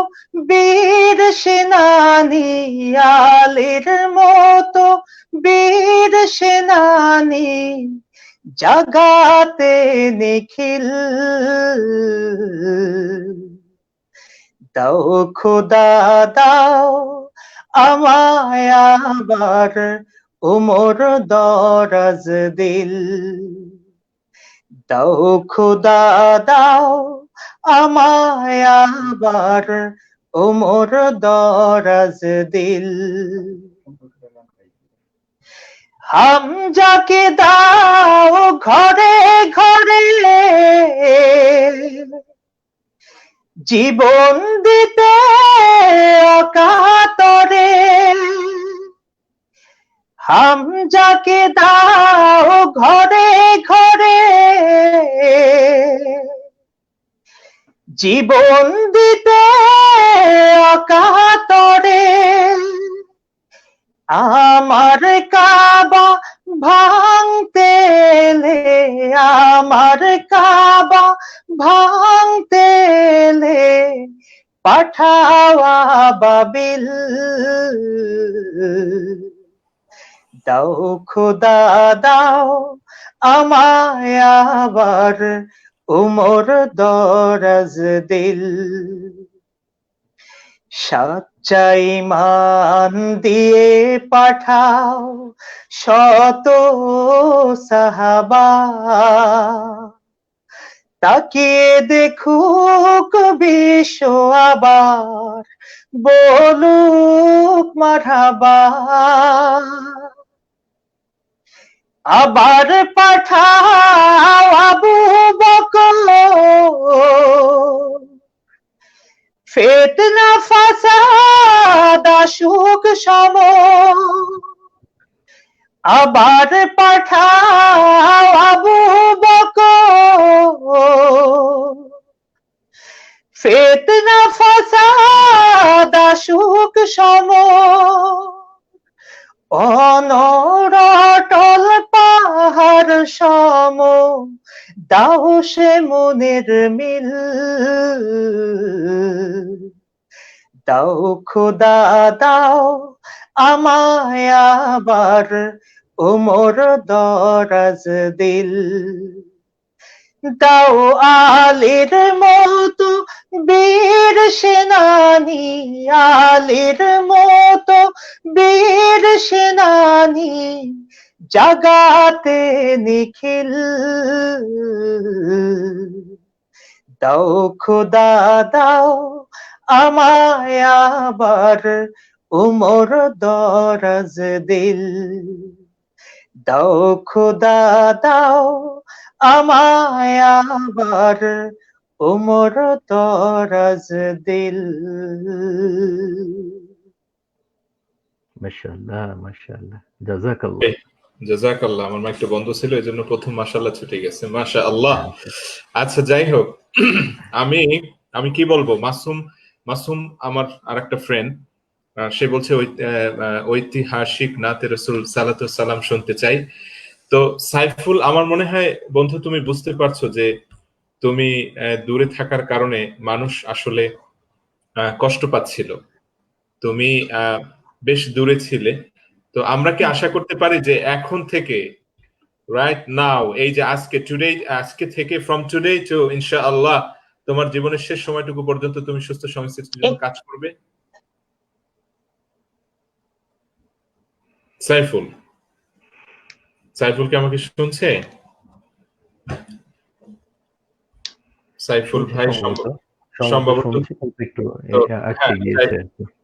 বীর সেনানী, আলীর মতো বীর সেনানী, জাগাতে নিখিল। দাও খোদা দাও আমায় আবার উমর দরাজ দিল। দাও খোদা দাও আমায় আবার উমর দরাজ দিল। হামজাকে দাও ঘরে ঘরে জীবন দিতে অকাতরে। হামজাকে দাও ঘরে ঘরে জীবন দিতে অকাতরে। আমার কাবা ভাঙতে এলে, আমার কাবা ভাঙতে এলে পাঠাওয়া বাবিল। দাও খোদা দাও আমায় আবার উমর দরাজ দিল। সাচ্চা ঈমান দিয়ে পাঠাও শত সাহাবা, তাকিয়ে দেখুক বিশ্ব আবার বলুক মারহাবা। আবার পাঠাও আবু বকর, ফিতনা ফাসাদ আসুক সম। আবার পাঠাও আবু বকর, ফিতনা ফাসাদ আসুক সম। অনড়টল পাহাড় সম দাও সে মনের মিল। দাও খোদা দাও আমায় আবার উমর দরাজ দিল। দাও আলীর মতো বীর সেনানী, আলীর মতো বীর সেনানী, জাগাতে নিখিল। দাও খোদা দাও আমায় আবার উমর দরাজ দিল। দাও খোদা দাও আমায় আবার উমর দরাজ দিল। মাশাআল্লাহ মাশাআল্লাহ, জাযাকাল্লাহ। জাযাকাল্লাহ। আমার একটু বন্ধ ছিল, এই জন্য প্রথম মাশাআল্লাহ ছুটে গেছে। মাশাআল্লাহ। আচ্ছা, যাই হোক, আমি আমি কি বলবো, মাসুম আমার আরেকটা ফ্রেন্ড, সে বলছে ঐতিহাসিক নাতে রাসূল সাল্লাল্লাহু আলাইহি সাল্লাম শুনতে চাই। তো সাইফুল, আমার মনে হয় বন্ধু তুমি বুঝতে পারছো যে তুমি দূরে থাকার কারণে মানুষ আসলে কষ্ট পাচ্ছিল। তুমি বেশ দূরে ছিলে। তো আমরা কি আশা করতে পারি যে এখন থেকে, রাইট নাও, এই যে আজকে থেকে, ফ্রম টুডে টু ইনশাআল্লাহ, তোমার জীবনের শেষ সময়টুকু পর্যন্ত তুমি সুস্থ সংস্কৃতির জন্য কাজ করবে? সাইফুল কি আমাকে শুনছে? সাইফুল ভাই সম্ভবত একটু আটকে গিয়েছে।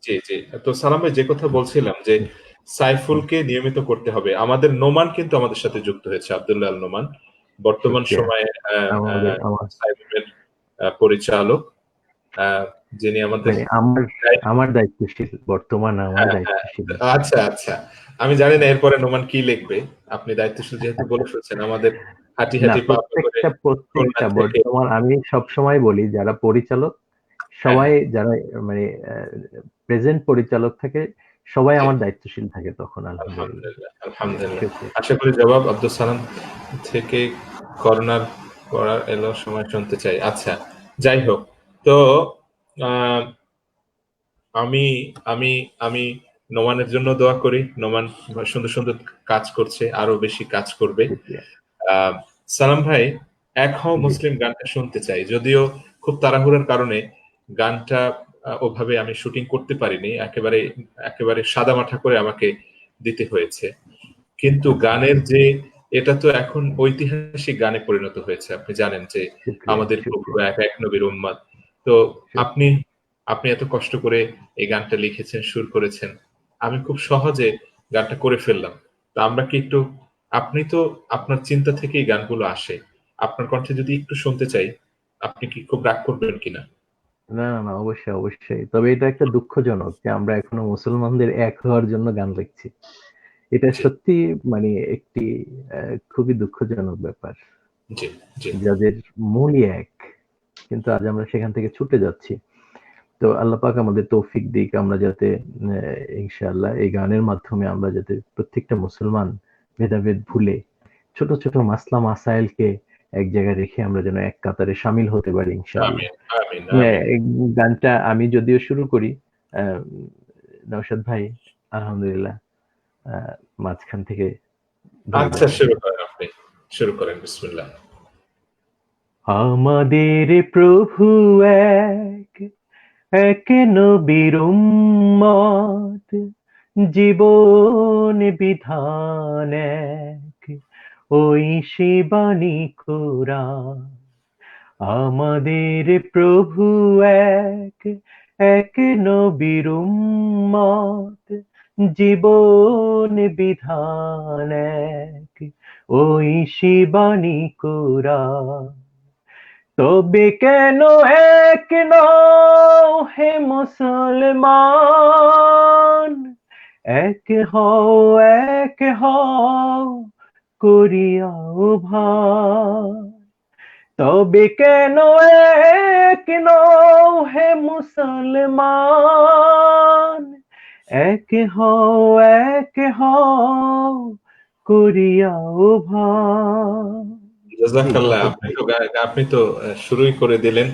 জি জি। তো সালাম ভাই, যে কথা বলছিলাম যে সাইফুলকে নিয়মিত করতে হবে। আমাদের নোমান কিন্তু আমাদের সাথে যুক্ত হয়েছে, আব্দুল্লাহ আল নোমান, বর্তমান সময়ে সাইফুলের পরিচালক, যিনি আমাদের আমার দায়িত্বশীল, বর্তমান আমার দায়িত্বশীল। আচ্ছা আচ্ছা, আমি জানি না এরপরে নোমান কি লিখবে। আপনি দায়িত্বশীল যেহেতু বলে ফেলছেন, আমাদের হাঁটি প্রত্যেকটা বর্তমান, আমি সবসময় বলি যারা পরিচালক সবাই, যারা মানে প্রেজেন্ট পরিচালক থাকে সবাই আমার দায়িত্বশীল থাকে তখন। আলহামদুলিল্লাহ। আশা করি জবাব আব্দুল সালাম থেকে করোনার পড়ার এলো সময় শুনতে চাই। আচ্ছা, যাই হোক, তো আহ, আমি আমি আমি নোমানের জন্য দোয়া করি। নোমান সুন্দর সুন্দর কাজ করছে, আরো বেশি কাজ করবে। শুকরিয়া। সালাম ভাই, এক হও জি মুসলিম গানটা শুনতে চাই, যদিও খুব তাড়াহুড়োর কারণে গানটা ওভাবে আমি শুটিং করতে পারিনি, একেবারে একেবারে সাদামাঠা করে আমাকে দিতে হয়েছে। কিন্তু আচ্ছা, গানের যে, এটা তো এখন ঐতিহাসিক গানে পরিণত হয়েছে। আপনি জানেন যে শুকরিয়া আমাদের প্রভু শুকরিয়া এক, এক নবীর উম্মত। তো আপনি শুকরিয়া। আপনি এত কষ্ট করে এই গানটা লিখেছেন, সুর করেছেন, আমি খুব সহজে গানটা করে ফেললাম। তো আমরা কি একটু, আপনি তো আপনার চিন্তা থেকেই গানগুলো আসে, আপনার কণ্ঠে যদি একটু শুনতে চাই, আপনি কি খুব রাগ করবেন কিনা? না না না, অবশ্যই অবশ্যই। তবে এটা একটা দুঃখজনক যে আমরা এখনো মুসলমানদের এক হওয়ার জন্য গান লিখছি। এটা জি সত্যি মানে একটি খুবই দুঃখজনক ব্যাপার। জি জি। যাদের মূলই এক, কিন্তু আজ আমরা সেখান থেকে ছুটে যাচ্ছি। তো আল্লাহ পাক আমাদের তৌফিক দিক, আমরা যাতে ইনশাআল্লাহ এই গানের মাধ্যমে আমরা যাতে প্রত্যেকটা মুসলমান ভেদাভেদ ভুলে ছোট ছোট মাসলা মাসাইলকে এক জায়গায় রেখে আমরা যেন এক কাতারে শামিল হতে পারি ইনশাআল্লাহ। আমিন আমিন আমিন। এই গানটা আমি যদিও শুরু করি, আহ, নওশাদ ভাই আলহামদুলিল্লাহ মাঝখান থেকে ধরে আচ্ছা, নেবেন। শুরু করেন আপনি, শুরু করেন, বিসমিল্লাহ। আমাদের প্রভু এক, এক নবীর উম্মত, জীবন বিধান এক, ওই শিবানী কোরআন। আমাদের প্রভু এক, এক নবীর উম্মত, জীবন বিধান এক, ওই শিবানী কোরআন। তবে কেন এক নও হে মুসলমান, এক হও, এক হও করিয়াও ভাই। তবে কেন এক নও হে মুসলমান, এক হও, এক হও করিয়াও ভাই। জি জাযাকাল্লাহ। নওশাদ আপনি ভাই। তো আপনি তো শুরুই করে দিলেন,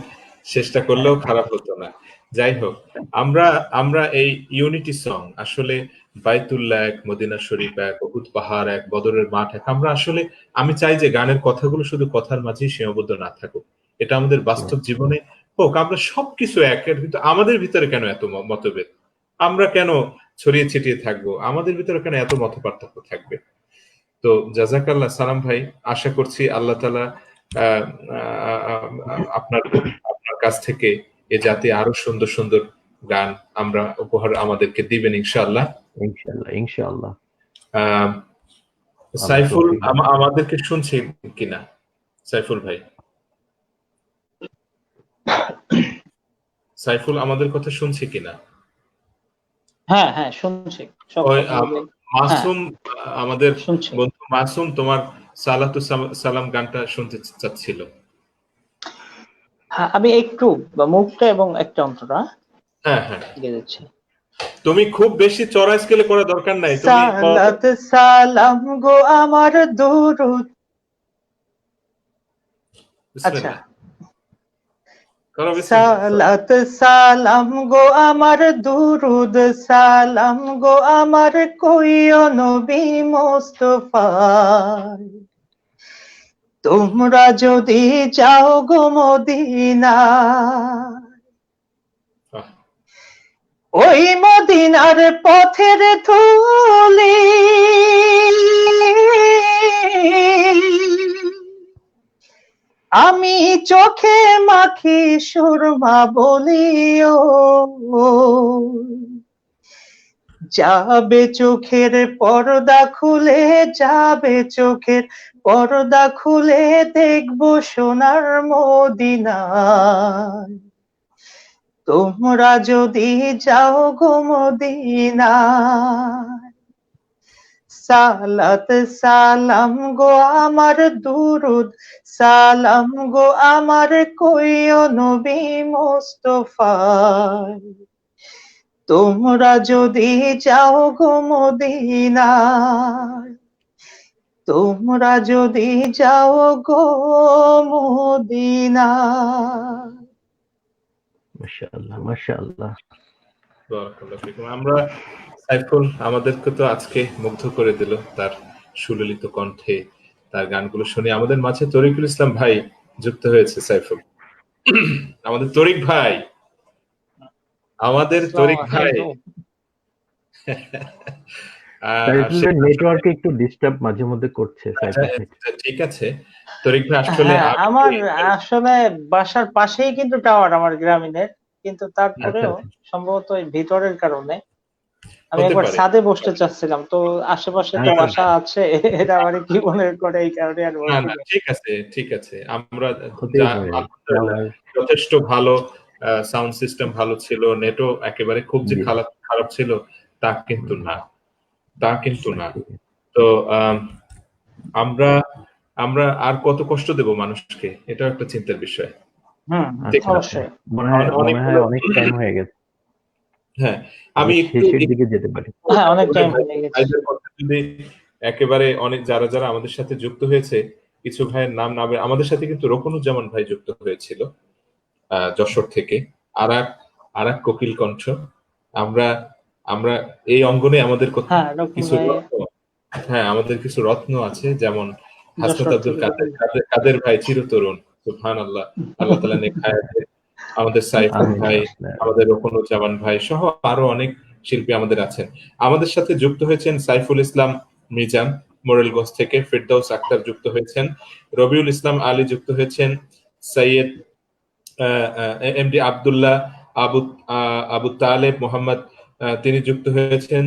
শেষটা করলেও খারাপ হতো না। যাই হোক, আমরা আমরা এই ইউনিটি সং আসলে, বাইতুল্লাহ এক, মদিনা শরীফ এক, উহুদ পাহাড় এক, বদরের মাঠ এক, আমরা আসলে, আমি চাই যে গানের কথাগুলো শুধু কথার মাঝেই সীমাবদ্ধ না থাকুক, এটা আমাদের বাস্তব জীবনে হোক। আমরা সবকিছু এক, কিন্তু আমাদের ভিতরে কেন এত মতভেদ? আমরা কেন ছড়িয়ে ছিটিয়ে থাকবো? আমাদের ভিতরে কেন এত মত পার্থক্য থাকবে? তো জাযাকাল্লাহ সালাম ভাই, আশা করছি আল্লাহ তাআলা আহ, আহ, আপনার আপনার কাছ থেকে এ জাতীয় আরো সুন্দর সুন্দর গান আমরা উপহার আমাদেরকে দিবেন ইনশাআল্লাহ। ইনশাআল্লাহ ইনশাআল্লাহ। আহ, আল্লাহ সাইফুল তৌফিক দান। আমাদেরকে শুনছে কিনা? সাইফুল ভাই, সাইফুল আমাদের কথা শুনছে কিনা? হ্যাঁ হ্যাঁ, শুনছি, সব ওই কথাগুলো। হ্যাঁ, মাসুম, আমাদের শুনছি। বন্ধু মাসুম, তোমার সালাতু সালাম গানটা শুনতে চাচ্ছিল। হ্যাঁ, আমি একটু মুখটা এবং একটা অন্তরা হ্যাঁ হ্যাঁ, গেয়ে দিচ্ছি। তুমি খুব বেশি চড়া স্কেলে করার দরকার নাই, তুমি সালাত সালাম গো আমার দুরুদ। আচ্ছা, বিসমিল্লাহ করো, বিসমিল্লাহ। সালাত সালাম গো আমার দুরুদ, সালাম গো আমার কইও নবী মোস্তফায়। তোমরা যদি যাও গো মদিনা, আহ, ওই মদিনার পথের ধুলি আমি চোখে মাখি সুরমা বলিও, যাবে চোখের পর্দা খুলে, যাবে চোখের পর্দা খুলে, দেখবো সোনার মদিনা। তোমরা যদি যাও গো মদিনা, সালাত সালাম গো আমার দুরুদ, সালাম গো আমার কইও নবী মোস্তফায়। তোমরা যদি যাও গো মদিনা, তোমরা যদি যাও গো মদিনা। মাশাআল্লাহ মাশাআল্লাহ। বারাকাল্লাহু ফিকুম। আমরা সাইফুল আমাদেরকে তো আজকে মুগ্ধ করে দিল তার সুললিত কণ্ঠে, তার গানগুলো শুনে। আমাদের মাঝে তরিকুল ইসলাম ভাই যুক্ত হয়েছে। সাইফুল, আমাদের তরিক ভাই, আমাদের আসসালামু তরিক ভাই। আলাইকুম। সাইফুল ভাই নেটওয়ার্কে একটু ডিস্টার্ব মাঝে মধ্যে করছে সাইফুল ভাই। ঠিক আছে তরিক ভাই, আসলে হ্যাঁ, আমি আমার আসলে বাসার পাশেই কিন্তু টাওয়ার আমার গ্রামীণের, কিন্তু আচ্ছা তারপরেও আচ্ছা, সম্ভবত এই ভিতরের কারণে আমি হতে একবার পারে। ছাদে বসতে চাচ্ছিলাম, তো আশেপাশে তো আচ্ছা বাসা আছে, এরা আমার কি মনে করে এই কারণে আর না বসি না, না। ঠিক আছে ঠিক আছে। আমরা হতেই পারে আলহামদুলিল্লাহ টাওয়ার। যথেষ্ট ভালো, সাউন্ড সিস্টেম ভালো ছিল, নেটও একেবারে খুব যে জি খারাপ খারাপ ছিল তা কিন্তু না, তা কিন্তু না। ঠিক আছে। তো আমরা আমরা আর কত কষ্ট দেব মানুষকে, এটাও একটা চিন্তার বিষয়। হুম, ঠিক আচ্ছা না? আচ্ছা, অবশ্যই। মনে হয় অনেকগুলো অনেক টাইম হয়ে গেছে, হ্যাঁ, আমরা আমি একটু শেষের দিকে যেতে পারি। হ্যাঁ, অনেক টাইম ভাই হয়ে গেছে। ভাইদের কথা যদি একেবারে অনেক যারা যারা আমাদের সাথে যুক্ত হয়েছে, কিছু ভাইয়ের নাম নামে আমাদের সাথে কিন্তু রোকনুজ্জামান ভাই যুক্ত হয়েছিল যশোর থেকে। আর এক কোকিল কণ্ঠ। আমরা আমরা এই অঙ্গনে আমাদের হ্যাঁ, রকম কিছু ভাই রত্ন, হ্যাঁ আমাদের কিছু রত্ন আছে, যেমন হাসনাত যশোর আব্দুল থেকে কাদের, কাদের ভাই চিরতরুণ, সুবহানাল্লাহ, আল্লাহ তাআলা নেক হায়াত দেন। আমাদের সাইফুল আমিন ভাই, আপনার। আমাদের রোকনুজ্জামান ভাই সহ আরো অনেক শিল্পী আমাদের আছেন। আমাদের সাথে যুক্ত হয়েছেন সাইফুল ইসলাম মিজান মোরেলগঞ্জ থেকে, ফেরদৌস আক্তার যুক্ত হয়েছেন, রবিউল ইসলাম আলী যুক্ত হয়েছেন, সৈয়দ এমডি আব্দুল্লাহ, আবু আবু তালেব মোহাম্মদ, তিনি যুক্ত হয়েছেন।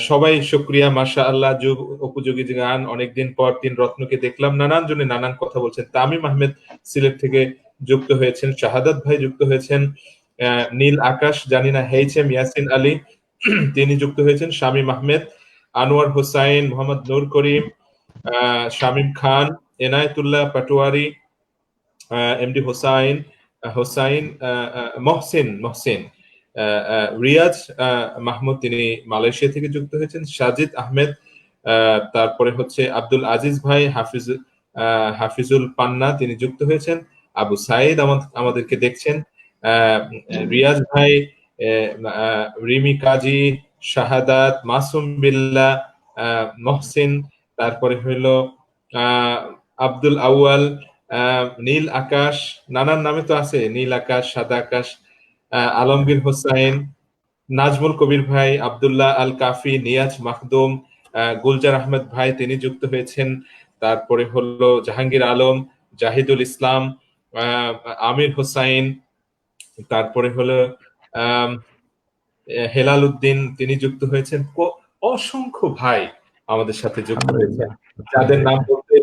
সবাই শুকরিয়া, মাশাআল্লাহ, যুগ উপযোগী গান। অনেকদিন পর তিন রত্নকে দেখলাম, নানান জনে নানান কথা বলছেন। তামিম আহমেদ সিলেট থেকে যুক্ত হয়েছেন, শাহাদাত ভাই যুক্ত হয়েছেন, নীল আকাশ, জানি না হেইচেম ইয়াসিন আলী তিনি যুক্ত হয়েছেন, শামীম আহমেদ, আনোয়ার হোসাইন, মোহাম্মদ নূর করিম, শামীম খান, এনায়েতুল্লাহ পাটোয়ারি, এমডি হোসাইন, হোসাইন মহসিন, রিয়াজ মাহমুদ, তিনি মালয়েশিয়া থেকে যুক্ত হয়েছেন, সাজিদ আহমেদ, তারপরে হচ্ছে আব্দুল আজিজ ভাই, হাফিজুল পান্না তিনি যুক্ত হয়েছেন, আবু সাইদ আমাদেরকে দেখছেন, রিয়াজ ভাই, রিমি কাজী, শাহাদাত, মাসুম বিল্লাহ, মহসিন, তারপরে হইল আব্দুল আউয়াল, নীল আকাশ, নানান নামে তো আছে, নীল আকাশ, সাদা আকাশ, আলমগীর হোসাইন, নাজমুল কবির ভাই, আব্দুল্লাহ আল কাফি, নিয়াজ মাখদুম, গুলজার আহমেদ ভাই তিনি যুক্ত হয়েছেন, তারপরে হলো জাহাঙ্গীর আলম, জাহিদুল ইসলাম, আমির হোসাইন, তারপরে হলো আহ হেলাল উদ্দিন তিনি যুক্ত হয়েছেন। অসংখ্য ভাই আমাদের সাথে যুক্ত হয়েছেন, আলহামদুলিল্লাহ যাদের নাম আলহামদুলিল্লাহ। বলতে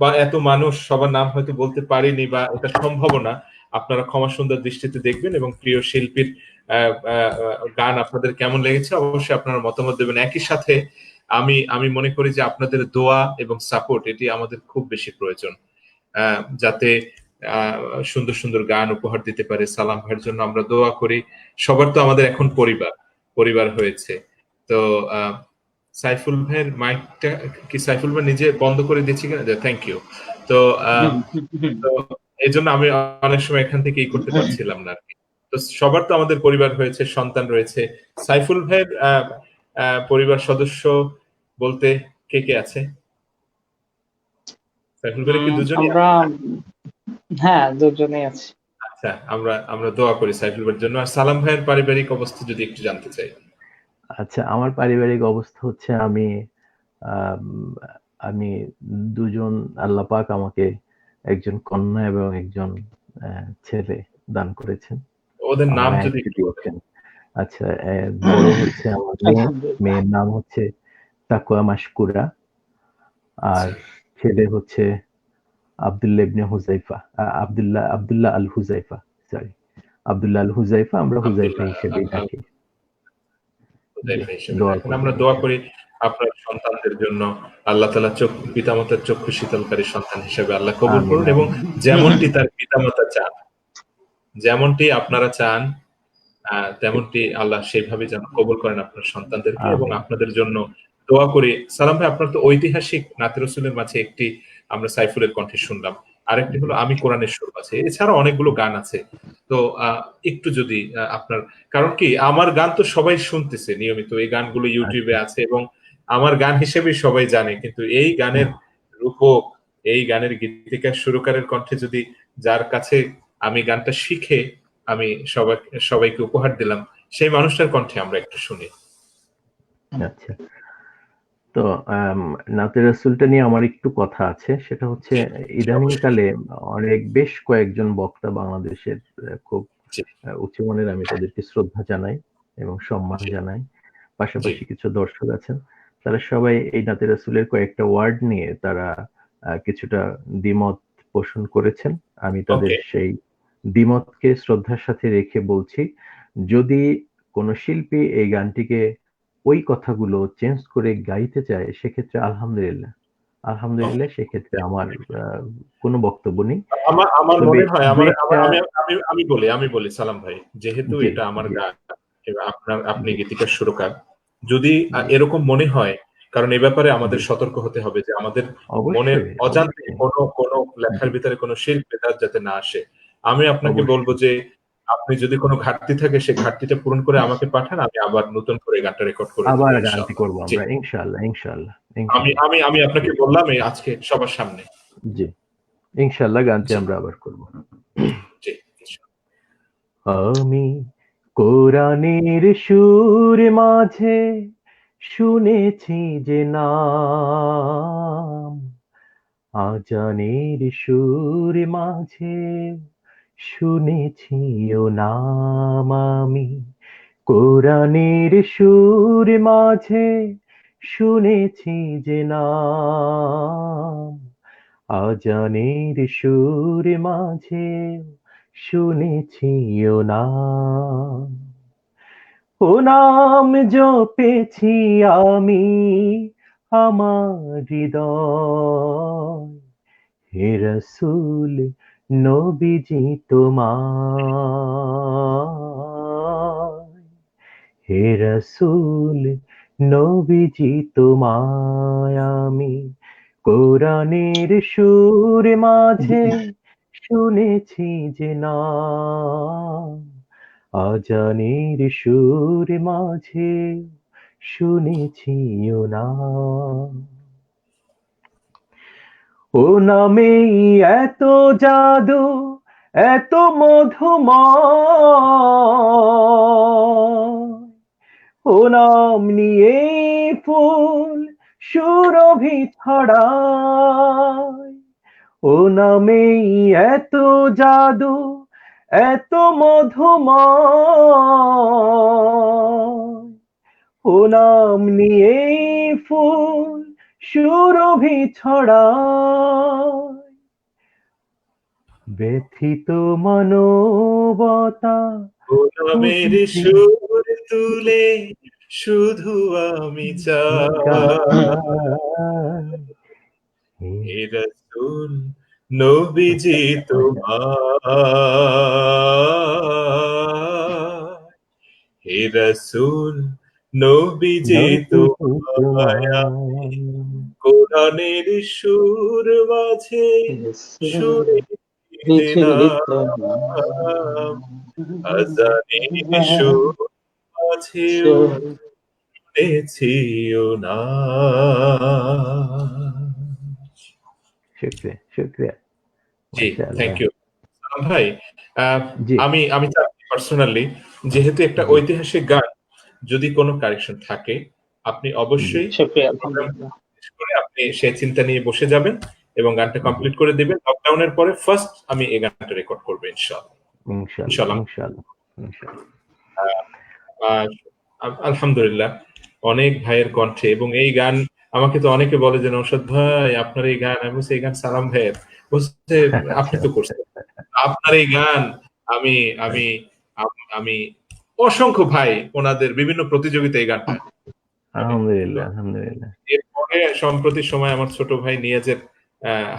বা এত মানুষ সবার নাম হয়তো বলতে পারিনি বা এটা সম্ভব না। আপনারা ক্ষমা সুন্দর দৃষ্টিতে দেখবেন এবং প্রিয় শিল্পীর গান আপনাদের কেমন লেগেছে অবশ্যই আপনারা মতামত দেবেন। একই সাথে আমি মনে করি যে আপনাদের দোয়া এবং সাপোর্ট এটি আমাদের খুব বেশি প্রয়োজন, যাতে সুন্দর সুন্দর গান উপহার দিতে পারে। সালাম ভাইয়ের জন্য আমরা দোয়া করি। সবার তো আমাদের এখন পরিবার হয়েছে। তো সাইফুল ভাইয়ের মাইকটা কি সাইফুল ভাই নিজে বন্ধ করে দিচ্ছি কিনা? Thank you. তো তো এই জন্য আমি অনেক সময় এখান থেকে করতে পারছিলাম না আর কি। তো সবার তো আমাদের পরিবার হয়েছে, সন্তান রয়েছে। সাইফুল ভাইয়ের পরিবার সদস্য বলতে কে কে আছে? সাইফুল ভাইয়ের কি দুজনই? আমরা হ্যাঁ, দুজনেই আছি। আচ্ছা, আমরা দোয়া করি সাইফুল ভাইয়ের জন্য। আর সালাম ভাইয়ের পারিবারিক অবস্থা যদি একটু জানতে চাই। আচ্ছা, আমার পারিবারিক অবস্থা হচ্ছে আম, আমি দুজন, আল্লাহ পাক আমাকে একজন কন্যা এবং একজন ছেলে দান করেছেন, ওদের আমার নাম যদি আয়াতকে একটু বলেন। দিয়েছেন। আচ্ছা, বড় হচ্ছে আমার মেয়ে, আলহামদুলিল্লাহ। মেয়ের নাম হচ্ছে তাকওয়া মাশকুরা, আর ছেলে হচ্ছে আব্দুল্লাহ ইবনে হুজাইফা, আব্দুল্লাহ আল হুজাইফা, সরি, আব্দুল্লাহ আল হুজাইফা, আমরা হুজাইফা আব্দুল্লাহ হিসেবেই ডাকি। জি, হিসেবে দোয়া থাকেন। আমরা করবেন দোয়া ইনশাআল্লাহ। করি আপনার সন্তানদের জন্য। আল্লাহ তাআলা পিতামাতার চক্ষু শীতলকারী সন্তান হিসেবে আল্লাহ কবুল আমিন করুন এবং আমিন। যেমনটি তার পিতামাতা চান, যেমনটি আপনারা চান, তেমনটি আল্লাহ সেইভাবে যেন কবুল করেন আপনার সন্তানদেরকে এবং আমিন আপনাদের জন্য দোয়া করি। সালাম ভাই, আপনার তো ঐতিহাসিক নাতে রসুলের মাঝে একটি আমরা সাইফুলের কণ্ঠে শুনলাম। আরেকটি হলো আমি কোরআনের সুর আছে, এছাড়া অনেকগুলো গান আছে। তো একটু যদি আপনার, কারণ কি আমার গান তো সবাই শুনতেছে নিয়মিত, এই গানগুলো ইউটিউবে আছে এবং আমার গান হিসেবে সবাই জানে, কিন্তু এই গানের রূপক, এই গানের গীতিকার সুরকারের কণ্ঠে যদি যার কাছে আমি গানটা শিখে আমি সবাইকে উপহার দিলাম, সেই মানুষটার কণ্ঠে আমরা একটু শুনি। আচ্ছা, তো নাতে রাসূলটা নিয়ে আমার একটু কথা আছে। সেটা হচ্ছে ইদানিং কালে বেশ কয়েকজন বক্তা বাংলাদেশের খুব জি, উচ্চমানের, আমি তাদেরকে শ্রদ্ধা জানাই এবং সম্মান জি, জানাই। জি, পাশাপাশি কিছু দর্শক আছেন, তারা সবাই এই নাতে রাসূলের কয়েকটা ওয়ার্ড নিয়ে তারা কিছুটা দ্বিমত পোষণ করেছেন। আমি তাদের ওকে, সেই দ্বিমতকে শ্রদ্ধার সাথে রেখে বলছি, যদি কোন শিল্পী এই গানটিকে ওই কথাগুলো চেঞ্জ করে গাইতে চায়, সেক্ষেত্রে আলহামদুলিল্লাহ। আলহামদুলিল্লাহ, সেক্ষেত্রে আমার কোনো বক্তব্য নেই। আমার আমার তবে মনে হয়, আমার আমার দুই-একটা আমি আমি আমি বলি সালাম ভাই, যেহেতু জি, এটা আমার জি, গান এবং আপনি জি, গীতিকার সুরকার, যদি জি, এরকম মনে হয়, কারণ এ ব্যাপারে আমাদের জি। সতর্ক হতে হবে যে আমাদের মনের অবশ্যই, অজান্তে অবশ্যই। কোনো জি, লেখার ভিতরে কোনো শিল্প বেদাত যাতে না আসে। আমি আপনাকে বলবো অবশ্যই। যে আপনি যদি কোনো ঘাটতি থাকে সেই ঘাটতিটা পূরণ করে আমাকে পাঠান, আমি আবার নতুন করে গানটা রেকর্ড করে দেব আবার গানটি ইনশাআল্লাহ। করব জি, আমরা ইনশাআল্লাহ, ইনশাআল্লাহ, আমি ইনশাআল্লাহ। আমি আমি আপনাকে জি, বললাম এই আজকে সবার সামনে। জি। ইনশাআল্লাহ গানটি জি, আমরা আবার করব। জি, আমি কোরআনের সুর মাঝে শুনেছি যে নাম, আজানের সুর মাঝে শুনেছি ও নাম। আমি কোরআনের সুর মাঝে শুনেছি যে নাম, আজানের সুর মাঝে শুনেছি ও নাম। ও নাম জপেছি আমি আমার হৃদয়, হে রসুল নবীজি তোমায়, হে রসুল নবীজি তোমায় আমি কোরআনের সুর মাঝে শুনেছি যে নাম, আজানের সুর মাঝে শুনেছি ও নাম। ও নামেই এত জাদু, এত মধুময়, ও নাম নিয়ে ফুল সুরভি ছড়ায়। ও নামেই এত জাদু, এত মধুময়, ও নাম নিয়ে ফুল সুরভি ছড়ায়। ব্যথিত মানবতা গোলামের খুঁজছে সুর তুলে শুধু আমি চাই, গায়। হে রাসূল নবীজি তোমায়, হে রাসূল নবীজি নবীজি তোমায়, তোমায়, কোরআনের সুর মাঝে সুরে নাম, আজানের সুর মাঝেও শুনেছিও না। শুকরিয়া, শুকরিয়া। জি, থ্যাংক মাশাআল্লাহ। ইউ সালাম ভাই। আহ, জি, আমি চাচ্ছি পার্সোনালি, যেহেতু একটা জি, ঐতিহাসিক গান, যদি কোনো কারেকশন থাকে আপনি জি, অবশ্যই শুকরিয়া, প্রোগ্রাম আলহামদুলিল্লাহ। শেষ করে আপনি সেই চিন্তা নিয়ে বসে যাবেন এবং গানটা জি। কমপ্লিট করে দিবেন। লকডাউনের পরে ফার্স্ট আমি এই গানটা রেকর্ড করবো ইনশাআল্লাহ। ইনশাআল্লাহ, ইনশাআল্লাহ। ইনশাআল্লাহ, ইনশাআল্লাহ। আর আলহামদুলিল্লাহ, অনেক ভাইয়ের কণ্ঠে এবং এই গান, আমাকে তো অনেকে বলে যে নৌশাদ ভাই আপনার এই গান, আমি বলছি এই গান সালাম ভাইয়ের, বলছে আপনি আচ্ছা, তো করছেন আপনার এই গান। আমি আমি আমি অসংখ্য ভাই ওনাদের বিভিন্ন প্রতিযোগিতায় এই গানটা মানে আলহামদুলিল্লাহ, আলহামদুলিল্লাহ। এরপরে সম্প্রতি সময় আমার ছোট ভাই নিয়াজের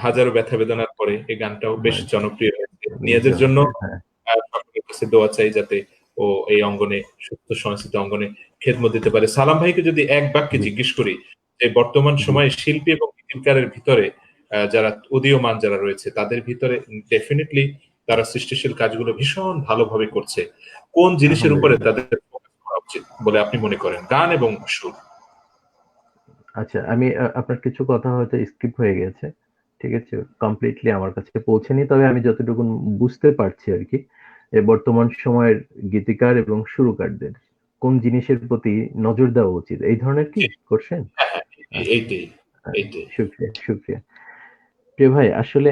হাজারো ব্যথা বেদনার পরে এই গানটাও বেশ জনপ্রিয় হয়েছে। বেশ নিয়াজের জন্য জনপ্রিয়, হ্যাঁ। সকলের কাছে দোয়া চাই যাতে ও এই অঙ্গনে, সুস্থ সংস্কৃত অঙ্গনে খেদমত দিতে পারে। সালাম ভাইকে যদি এক বাক্যে জি, জিজ্ঞেস করি যে বর্তমান জি, সময়ে শিল্পী এবং গীতিকারের ভিতরে যারা উদীয়মান যারা রয়েছে তাদের ভিতরে ডেফিনেটলি তারা সৃষ্টিশীল কাজগুলো ভীষণ ভালোভাবে করছে। কোন জিনিসের উপরে তাদের ফোকাস করা উচিত বলে আপনি মনে করেন, গান এবং সুর? আচ্ছা, আমি আপনার কিছু কথা হয়তো স্কিপ হয়ে গেছে, ঠিক আছে, কমপ্লিটলি আমার কাছে পৌঁছেনি, তবে আমি যতটুকু বুঝতে পারছি আর কি, বর্তমান সময়ের গীতিকার এবং সুরকারদের কোন জিনিসের প্রতি নজর দেওয়া উচিত, এই ধরনের কি কোশ্চেন? এইটাই এইটাই। শুক্রিয়া শুক্রিয়া প্রিয় ভাই। আসলে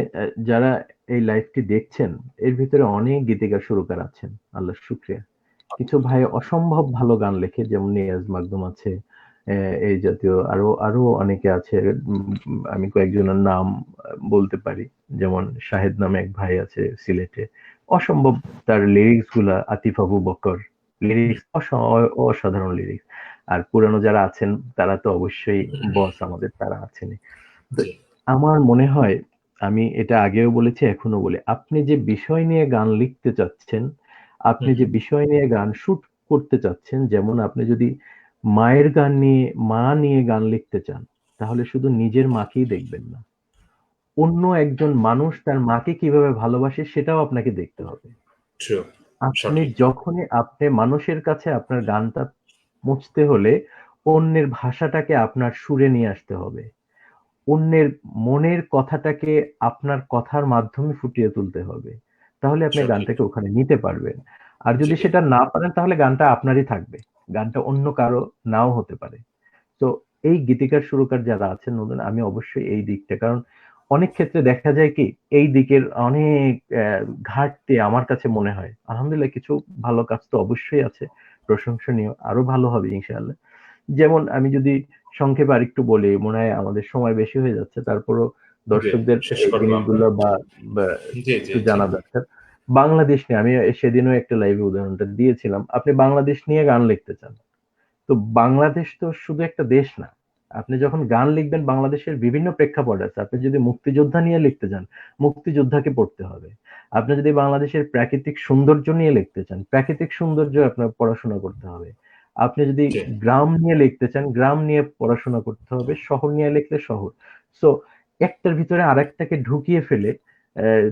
যারা এই লাইভটি দেখছেন এর ভিতরে অনেক গীতিকার সুরকার আছেন, আল্লাহর শুক্রিয়া। কিছু ভাই অসম্ভব ভালো গান লেখে, যেমন নিয়াজ মাকদুম আছে, এই জাতীয় আরো আরো অনেকে আছে। আমি কয়েকজনের নাম বলতে পারি, যেমন শাহেদ নামে এক ভাই আছে সিলেটে, অসম্ভব তার লিরিক্স গুলা, আতিফ আবু বকর লিরিক্স অসাধারণ লিরিক্স। আর পুরানো যারা আছেন তারা তো অবশ্যই বস আমাদের, তারা আছেন। তো আমার মনে হয়, আমি এটা আগেও বলেছি এখনো বলি, আপনি যে বিষয় নিয়ে গান লিখতে চাচ্ছেন, আপনি যে বিষয় নিয়ে গান শুট করতে চাচ্ছেন, যেমন আপনি যদি মায়ের গান নিয়ে, মা নিয়ে গান লিখতে চান, তাহলে শুধু নিজের মাকেই দেখবেন না, অন্য একজন মানুষ তার মাকে কিভাবে ভালোবাসে সেটাও আপনাকে দেখতে হবে। আপনি যখনই আপনি মানুষের কাছে আপনার গানটা পৌঁছতে হলে অন্যের ভাষাটাকে আপনার সুরে নিয়ে আসতে হবে, অন্যের মনের কথাটাকে আপনার কথার মাধ্যমে ফুটিয়ে তুলতে হবে, তাহলে আপনি গানটাকে ওখানে নিতে পারবেন। আর যদি সেটা না পারেন তাহলে গানটা আপনারই থাকবে, গানটা অন্য কারো নাও হতে পারে। তো এই গীতিকার সুরকার যারা আছেন নতুন, আমি অবশ্যই এই দিকটা, কারণ অনেক ক্ষেত্রে দেখা যায় কি এই দিকের অনেক ঘাটতি আমার কাছে মনে হয়। আলহামদুলিল্লাহ কিছু ভালো কাজ তো অবশ্যই আছে, প্রশংসনীয়, আরো ভালো হবে ইনশাআল্লাহ। যেমন আমি যদি সংক্ষেপে আরেকটু বলি, মনে হয় আমাদের সময় বেশি হয়ে যাচ্ছে, তারপরও দর্শকদের জিনিসগুলো বা একটু জানা দরকার। বাংলাদেশ নিয়ে আমি সেদিনও একটা লাইভে উদাহরণটা দিয়েছিলাম, আপনি বাংলাদেশ নিয়ে গান লিখতে চান, তো বাংলাদেশ তো শুধু একটা দেশ না, আপনি যখন গান লিখবেন বাংলাদেশের বিভিন্ন প্রেক্ষাপট আছে। আপনি যদি মুক্তিযোদ্ধা নিয়ে লিখতে চান, মুক্তিযোদ্ধাকে পড়তে হবে। আপনি যদি বাংলাদেশের প্রাকৃতিক সৌন্দর্য নিয়ে লিখতে চান, প্রাকৃতিক সৌন্দর্য আপনার পড়াশোনা করতে হবে। আপনি যদি গ্রাম নিয়ে লিখতে চান, গ্রাম নিয়ে পড়াশোনা করতে হবে। শহর নিয়ে লিখলে শহর। সো একটার ভিতরে আরেকটাকে ঢুকিয়ে ফেলে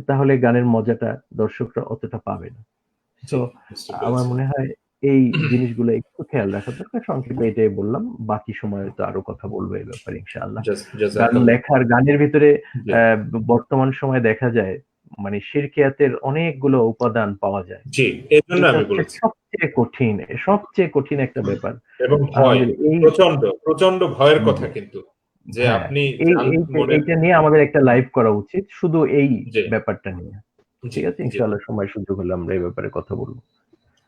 তাহলে গানের মজাটা দর্শকরা অতটা পাবে না। তো আমার মনে হয় এই জিনিসগুলো একটু খেয়াল রাখা দরকার। সংক্ষেপে এটাই বললাম, বাকি সময়ে তো আরো কথা বলবো এই ব্যাপারে ইনশাআল্লাহ। গান লেখার, গানের ভিতরে বর্তমান সময়ে দেখা যায় মানে শিরকিয়াতের অনেকগুলো উপাদান পাওয়া যায়। জি, এজন্য আমি বলেছি সবচেয়ে কঠিন একটা ব্যাপার। এবং ভয়, প্রচন্ড প্রচন্ড ভয়ের কথা, কিন্তু যে আপনি এইটা নিয়ে আমাদের একটা লাইভ করা উচিত, শুধু এই ব্যাপারটা নিয়ে। ঠিক আছে, ইনশাআল্লাহ সময় সুযোগ হলে আমরা এই ব্যাপারে কথা বলবো।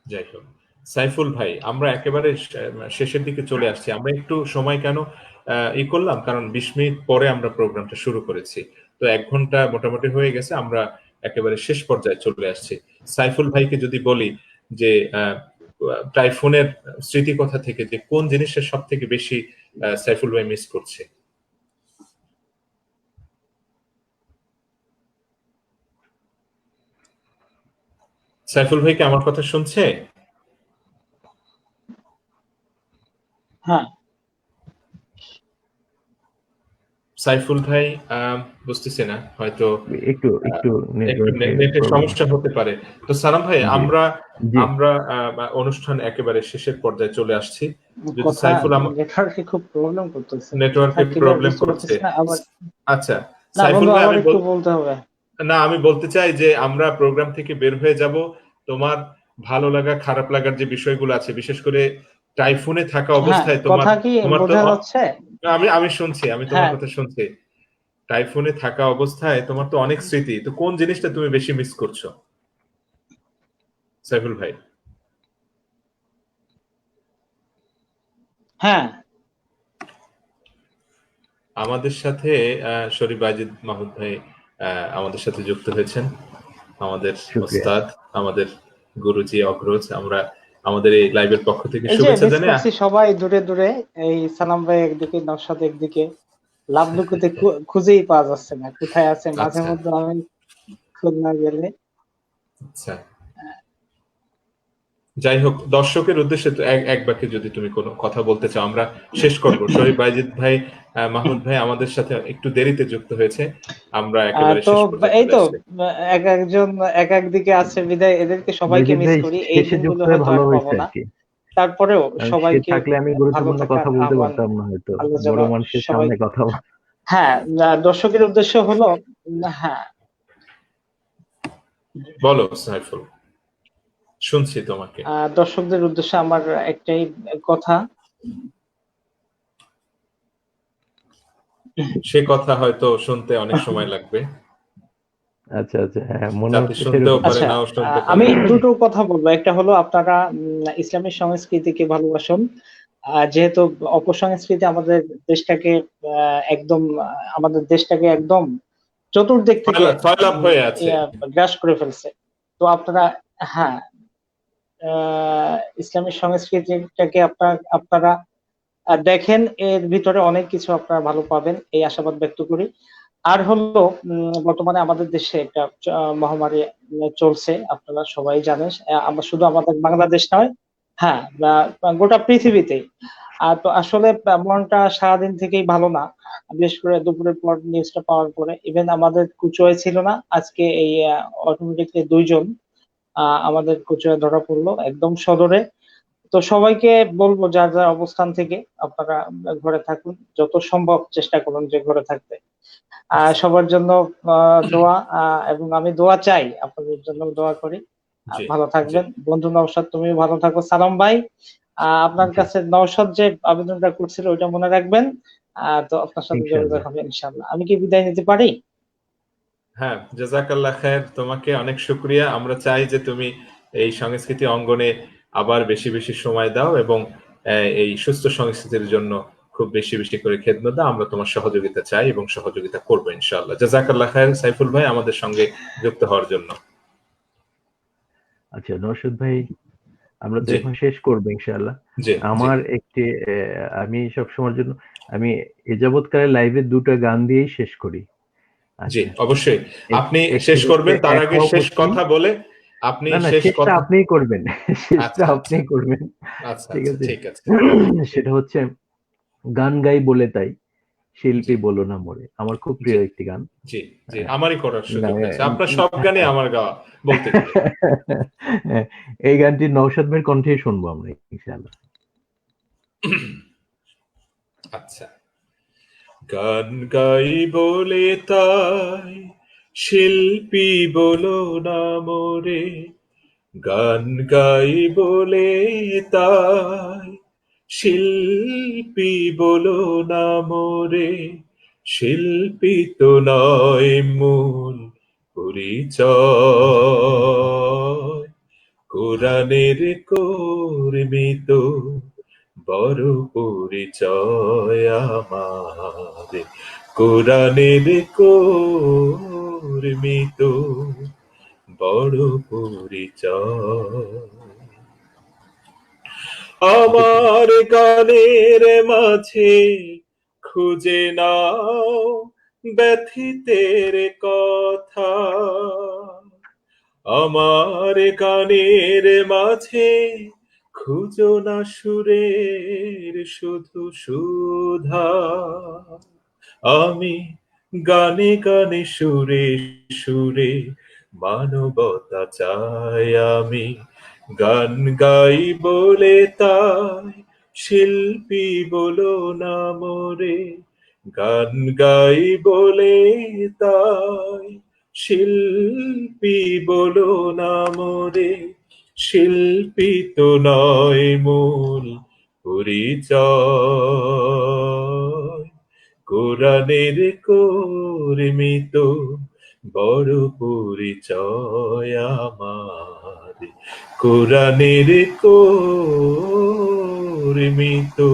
যাই হোক, সাইফুল ভাই, আমরা একেবারে শেষের দিকে চলে আসছি। আমরা একটু সময় কেন করলাম, কারণ 20 মিনিট পরে আমরা প্রোগ্রামটা শুরু করেছি, তো 1 ঘন্টা মোটামুটি হয়ে গেছে, আমরা একেবারে শেষ পর্যায়ে চলে আসছি। সাইফুল ভাইকে যদি বলি যে টাইফুনের স্মৃতি কথা থেকে যে কোন জিনিসটা সব থেকে বেশি সাইফুল ভাই মিস করছে? সাইফুল ভাই কি আমার কথা শুনছে? হ্যাঁ, সাইফুল ভাই বুঝতেছি না, হয়তো একটু নেটের সমস্যা হতে পারে। তো সালাম ভাই, আমরা অনুষ্ঠান একেবারে শেষের পর্যায়ে চলে আসছি। যদি সাইফুল নেটওয়ার্কে খুব প্রবলেম করতেছে, নেটওয়ার্কে প্রবলেম করছে। আচ্ছা সাইফুল ভাই, আমার একটু বলতে হবে। না, আমি বলতে চাই যে আমরা প্রোগ্রাম থেকে বের হয়ে যাব, তোমার ভালো লাগা খারাপ লাগার যে বিষয়গুলো আছে, বিশেষ করে টাইফুনে থাকা অবস্থায় তোমার কথা কি বোঝা যাচ্ছে? আমি শুনছি, আমি তোমার কথা শুনছি। টাইফুনে থাকা অবস্থায় তোমার তো অনেক স্মৃতি, তো কোন জিনিসটা তুমি বেশি মিস করছো সাইফুল ভাই? হ্যাঁ, আমাদের সাথে শরীফ বাজিদ মাহমুদ ভাই আমাদের সাথে যুক্ত হয়েছেন, আমাদের ওস্তাদ, আমাদের গুরুজি অগ্রজ। আমরা আমাদের এই লাইভের পক্ষ থেকে শুভেচ্ছা জানাই। সবাই দূরে দূরে, এই সালাম ভাই একদিকে, নওশাদ একদিকে, লাভলুকুতে খুঁজেই পাওয়া যাচ্ছে না, কোথায় আছে। মাঝে মধ্যে আমি খুলনা গেলে যাই হোক, দর্শকের উদ্দেশ্যে তো এক বাক্যে যদি তুমি কোনো কথা বলতে চাও, আমরা শেষ করব। শরীফ বাইজিদ ভাই, মাহমুদ ভাই আমাদের সাথে একটু দেরিতে যুক্ত হয়েছে, আমরা একেবারে তো শেষ পর্যায়ে এই চলে তো আসছি। এক একজন এক এক দিকে আছে বিদায় এদেরকে সবাইকে বাইজিদ মিস ভাই করি, এই শেষে যুক্ত দিনগুলো হয়ে হয়তো ভালো আর পাবো হয়েছে না। আর কি। তারপরেও সে সবাইকে থাকলে আমি ভালো গুরুত্বপূর্ণ থাকার কথা বলতে আহ্বান, পারতাম না হয়তো, আল্লাহ যেন বড় মানুষের সবাই। সামনে কথা হ্যাঁ, দর্শকের উদ্দেশ্য হলো, হ্যাঁ, বলো সাইফুল, শুনছি তোমাকে। দর্শকদের উদ্দেশ্যে আমার একটাই কথা, সে কথা হয়তো শুনতে অনেক সময় লাগবে, আচ্ছা আচ্ছা, হ্যাঁ মনে যাতে হচ্ছে শুনতেও সেরকম। পারে আচ্ছা, নাও শুনতে আমি পারে। দুটো কথা বলবো। একটা হলো আপনারা ইসলামী সংস্কৃতিকে ভালোবাসুন, যেহেতু অপসংস্কৃতি আমাদের দেশটাকে একদম আমাদের দেশটাকে একদম চতুর্দিক থেকে ফয়লাভ হয়ে আছে। গ্রাস করে ফেলছে। তো আপনারা, হ্যাঁ, ইসলামী সংস্কৃতিটাকে আপনারা দেখেন, এর ভিতরে অনেক কিছু আপনারা ভালো পাবেন, এই আশাবাদ ব্যক্ত করি। আর হলো বর্তমানে আমাদের দেশে একটা মহামারী চলছে, আপনারা সবাই জানেন। আমরা শুধু আমাদের বাংলাদেশ নয়, হ্যাঁ, গোটা পৃথিবীতেই। তো আসলে মনটা সারাদিন থেকেই ভালো না, বিশেষ করে দুপুরের পর নিউজটা পাওয়ার পরে। ইভেন আমাদের কুচোয় ছিল না, আজকে এই অটোমেটিকলি দুইজন আমাদের কুচোয় ধরা পড়লো একদম সদরে। তো সবাইকে বলবো যার যার অবস্থান থেকে আপনারা ঘরে থাকুন, যত সম্ভব চেষ্টা করুন যে ঘরে থাকতে। সবার জন্য দোয়া, এবং আমি দোয়া চাই, আপনাদের জন্য দোয়া করি। জি ভালো জি থাকবেন বন্ধু নওশাদ, তুমিও ভালো থাকো। সালাম ভাই, আপনার জি, কাছে নওশাদ যে আবেদনটা করছিল ওইটা মনে রাখবেন। তো আপনার সাথে যোগাযোগ ইনশাআল্লাহ। হবে ইনশাআল্লাহ। আমি কি বিদায় নিতে পারি? হ্যাঁ, জাযাকাল্লাহ খায়ের, তোমাকে অনেক শুকরিয়া। আমরা চাই যে তুমি এই সংস্কৃতি অঙ্গনে আবার বেশি বেশি সময় দাও এবং এই সুস্থ সংস্কৃতির জন্য খুব বেশি বেশি করে খেদমত দাও। আমরা তোমার সহযোগিতা চাই এবং সহযোগিতা করবো ইনশাআল্লাহ। জাযাকাল্লাহ খায়ের সাইফুল ভাই আমাদের সঙ্গে যুক্ত হওয়ার জন্য। আচ্ছা নরসদ ভাই, আমরা তো জি এখন শেষ করবো ইনশাআল্লাহ। জি জি আমার একটি আমি সব সময়ের জন্য আমি এ যাবৎকালে লাইভে দুটো গান দিয়েই শেষ করি। জি আচ্ছা, অবশ্যই। আপনি একটি শেষ হচ্ছে করবেন, তার এক আগে হও শেষ মুসলিম। কথা বলে আপনি না না, শেষ শেষটা কথা। আপনিই করবেন। শেষটা আচ্ছা আচ্ছা আপনিই করবেন। আচ্ছা ঠিক আচ্ছা, আছে। ঠিক আছে। সেটা হচ্ছে গান গাই বলে তাই, জি শিল্পী বলো না মরে। আমার খুব জি প্রিয় একটি গান। জি জি, আমারই করার সুযোগ হয়েছে। আপনার সব গানে না, আমার গাওয়া বলতে গেলে। হ্যাঁ, এই গানটি নওশাদ ভাইয়ের কণ্ঠেই শুনবো আমরা ইনশাআল্লাহ। আচ্ছা। গান গাই বলে তাই শিল্পী বলো না মোরে, গান গাই বলে তাই শিল্পী বলো না মোরে, শিল্পী তো নয় মূল পরিচয়, কোরআনের কর্মী তো বড় পরিচয় আমার, কোরআনের কর্মী তো বড় পরিচয়। আমার গানের মাঝে খুঁজে নাও ব্যথিতের কথা, আমার গানের মাঝে খুঁজো না সুরের শুধু সুধা, আমি গানে গানে সুরে সুরে মানবতা চাই, আমি গান গাই বলে তাই শিল্পী বলো না মোরে, গান গাই বলে তাই শিল্পী বলো না মোরে, শিল্পী তো নয় মূল পরিচয়, কোরআনের কর্মী তো বড় পরিচয় আমার, কোরআনের কর্মী তো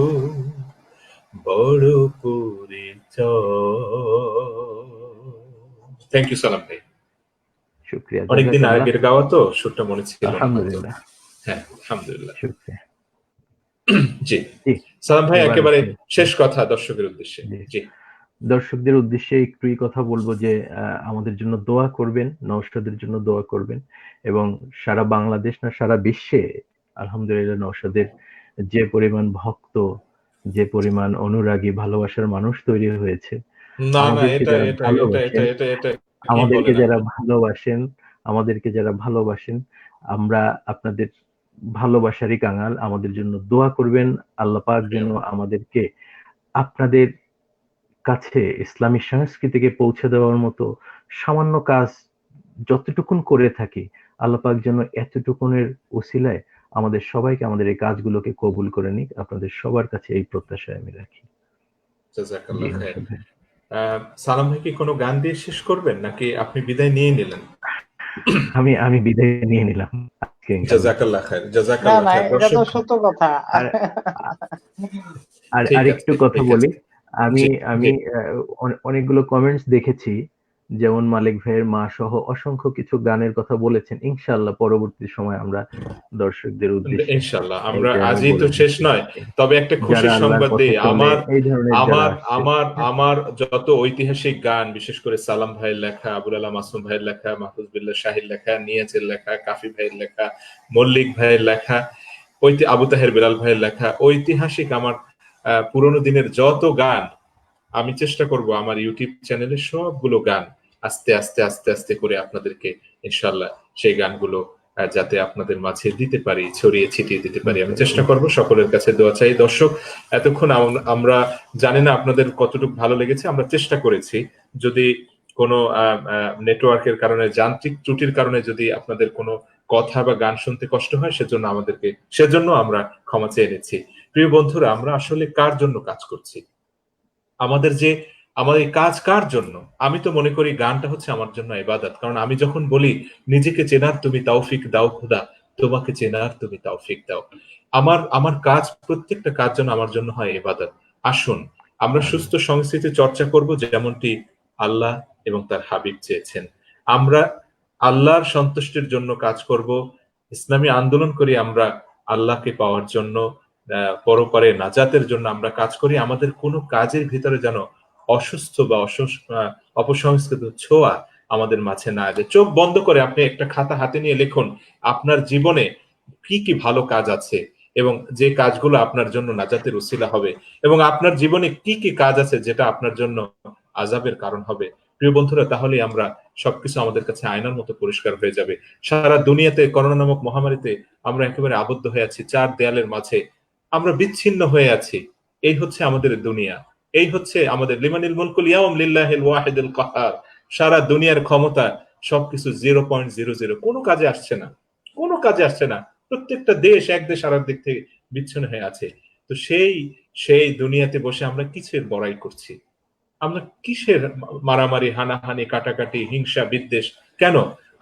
বড় পরিচয়। থ্যাংক ইউ সালাম ভাই। শুকরিয়া, অনেকদিন জাযাকাল্লাহ। আগের গাওয়া তো, সুরটা মনে ছিল না হয়তো। আলহামদুলিল্লাহ, হ্যাঁ, আলহামদুলিল্লাহ। শুকরিয়া। জি জি, সালাম ভাই, এবার একেবারে শেষ কথা দর্শকের উদ্দেশ্যে। জি, জি দর্শকদের উদ্দেশ্যে একটুই কথা বলবো যে আমাদের জন্য দোয়া করবেন, নওশাদের জন্য দোয়া করবেন এবং সারা বাংলাদেশ না সারা বিশ্বে আলহামদুলিল্লাহ নওশাদের যে পরিমাণ ভক্ত, যে পরিমাণ অনুরাগী ভালোবাসার মানুষ তৈরি হয়েছে, না না, আমাদেরকে এটা যারা এটা এটা এটা ভালোবাসেন, এটা এটা কি আমাদেরকে বলেন যারা আপনি? ভালোবাসেন, আমাদেরকে যারা ভালোবাসেন, আমরা আপনাদের ভালোবাসারই কাঙাল। আমাদের জন্য দোয়া করবেন। আল্লাহ পাক যেন আমাদেরকে আপনাদের কাছে ইসলামী সংস্কৃতিকে পৌঁছে দেওয়ার মতো সামান্য কাজ যতটুকুন করে থাকি, আল্লাহ পাক যেন এতটুকুনের উসিলায় আমাদের সবাইকে আমাদের এই কাজগুলোকে কবুল করে নিক। আপনাদের সবার কাছে এই প্রত্যাশায় আমি রাখি। জি জাযাকাল্লাহ খায়ের। নওশাদ ভাই। সালাম ভাই কি কোনো গান দিয়ে শেষ করবেন নাকি আপনি বিদায় নিয়ে নিলেন? আমি বিদায় নিয়ে নিলাম আজকে ইনশাআল্লাহ। জাযাকাল্লাহ খায়ের, না জাযাকাল্লাহ না, খায়ের। এটা তো দর্শক, সত্য কথা। আর আর ঠিক আরেকটু আছে, কথা ঠিক বলি। আছে। আমি জি, আমি জি। অনেকগুলো কমেন্টস দেখেছি, যেমন মালিক ভাইয়ের মা সহ অসংখ্য কিছু গানের কথা বলেছেন। ইনশাআল্লাহ পরবর্তী সময় আমরা দর্শকদের উদ্দেশ্যে ইনশাআল্লাহ এই আমরা গানও আজই তো বলে শেষ দিচ্ছি। নয়, তবে একটা যারা খুশির আল্লাহর সংবাদ পথে দেই। চলে, আমার এই ধরনের যারা আমার আসছে। আমার আমার যত ঐতিহাসিক গান, বিশেষ করে সালাম ভাইয়ের লেখা, আবুল আলা মাসুম ভাইয়ের লেখা, মাহফুজ বিল্লাহ শাহীর লেখা, নিয়াজের লেখা, কাফি ভাইয়ের লেখা, মল্লিক ভাইয়ের লেখা, আবু তাহের বেলাল ভাইয়ের লেখা ঐতিহাসিক আমার পুরোনো দিনের যত গান, আমি চেষ্টা করব আমার ইউটিউব চ্যানেলে সবগুলো গান আস্তে আস্তে আস্তে আস্তে করে আপনাদেরকে ইনশাল্লাহ সেই গানগুলো যাতে আপনাদের মাঝে দিতে পারি, ছড়িয়ে ছিটিয়ে দিতে পারি, আমি চেষ্টা করব। সকলের কাছে দোয়া চাই। দর্শক, এতক্ষণ আমরা জানি না আপনাদের কতটুকু ভালো লেগেছে, আমরা চেষ্টা করেছি। যদি কোনো নেটওয়ার্কের কারণে, যান্ত্রিক ত্রুটির কারণে যদি আপনাদের কোনো কথা বা গান শুনতে কষ্ট হয়, সেজন্য আমরা ক্ষমা চেয়ে নিচ্ছি। প্রিয় বন্ধুরা, আমরা আসলে কার জন্য কাজ করছি? আমাদের এই কাজ কার জন্য? আমি তো মনে করি গানটা হচ্ছে আমার জন্য ইবাদত। কারণ আমি যখন বলি নিজেকে চেনার তুমি তৌফিক দাও খোদা, তোমাকে চেনার তুমি তৌফিক দাও। আমার কাজ, প্রত্যেকটা কাজ যেন আমার জন্য হয় ইবাদত। আসুন আমরা সুস্থ সংস্কৃতি চর্চা করব, যেমনটি আল্লাহ এবং তার হাবিব চেয়েছেন। আমরা আল্লাহর সন্তুষ্টির জন্য কাজ করব। ইসলামী আন্দোলন করি আমরা আল্লাহকে পাওয়ার জন্য, পরকালে নাজাতের জন্য আমরা কাজ করি। আমাদের কোনো কাজের ভিতরে যেন অসুস্থ বা অপসংস্কৃত ছোঁয়া আমাদের মাঝে না আসে। চোখ বন্ধ করে আপনি একটা খাতা হাতে নিয়ে লিখুন আপনার জীবনে কি কি ভালো কাজ আছে এবং যে কাজগুলো আপনার জন্য নাজাতের উসিলা হবে, এবং আপনার জীবনে কি কি কাজ আছে যেটা আপনার জন্য আযাবের কারণ হবে। প্রিয় বন্ধুরা, তাহলে আমরা সবকিছু আমাদের কাছে আয়নার মতো পরিষ্কার হয়ে যাবে। সারা দুনিয়াতে করোনা নামক মহামারীতে আমরা একেবারে আবদ্ধ হয়ে আছি, চার দেয়ালের মাঝে আমরা বিচ্ছিন্ন হয়ে আছি। এই হচ্ছে আমাদের দুনিয়া, এই হচ্ছে আমাদের লিমানিল মুলকুল ইয়াউম লিল্লাহিল ওয়াহিদুল কাহার। সারা দুনিয়ার ক্ষমতা সবকিছু 0.00, কোনো কাজে আসছে না, কোনো কাজে আসছে না। প্রত্যেকটা দেশ এক দেশ আর দিক থেকে বিচ্ছিন্ন হয়ে আছে। তো সেই দুনিয়াতে বসে আমরা কিসের বড়াই করছি? আমরা কিসের মারামারি, হানাহানি, কাটাকাটি, হিংসা, বিদ্বেষ কেন?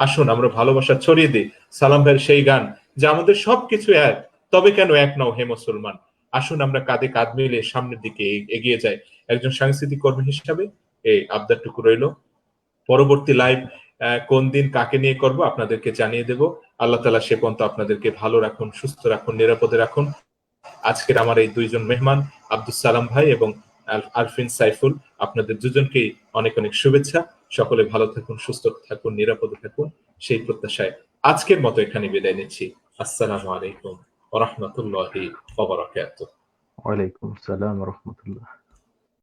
আসুন আমরা ভালোবাসা ছড়িয়ে দিই। সালাম ভাইয়ের সেই গান যে আমাদের সবকিছু এক, তবে কেন এক নও হে মুসলমান। আসুন আমরা কাঁধে কাঁধ মিলিয়ে সামনের দিকে এগিয়ে যাই। একজন সাংস্কৃতিক কর্মী হিসাবে এই আবদারটুকু রইল। পরবর্তী লাইভ কোন দিন কাকে নিয়ে করব আপনাদেরকে জানিয়ে দেব। আল্লাহ তাআলা সে পর্যন্ত আপনাদেরকে ভালো রাখুন, সুস্থ রাখুন, নিরাপদে রাখুন। আজকের আমার এই দুইজন মেহমান আব্দুস সালাম ভাই এবং আরফিন সাইফুল, আপনাদের দুজনকেই অনেক অনেক শুভেচ্ছা। সকলে ভালো থাকুন, সুস্থ থাকুন, নিরাপদে থাকুন, সেই প্রত্যাশায় আজকের মতো এখানে বিদায় নিচ্ছি। আসসালামু আলাইকুম ওয়া রাহমাতুল্লাহি ওয়া বারাকাতুহু। ওয়ালাইকুম আসসালাম ওয়া রাহমাতুল্লাহ।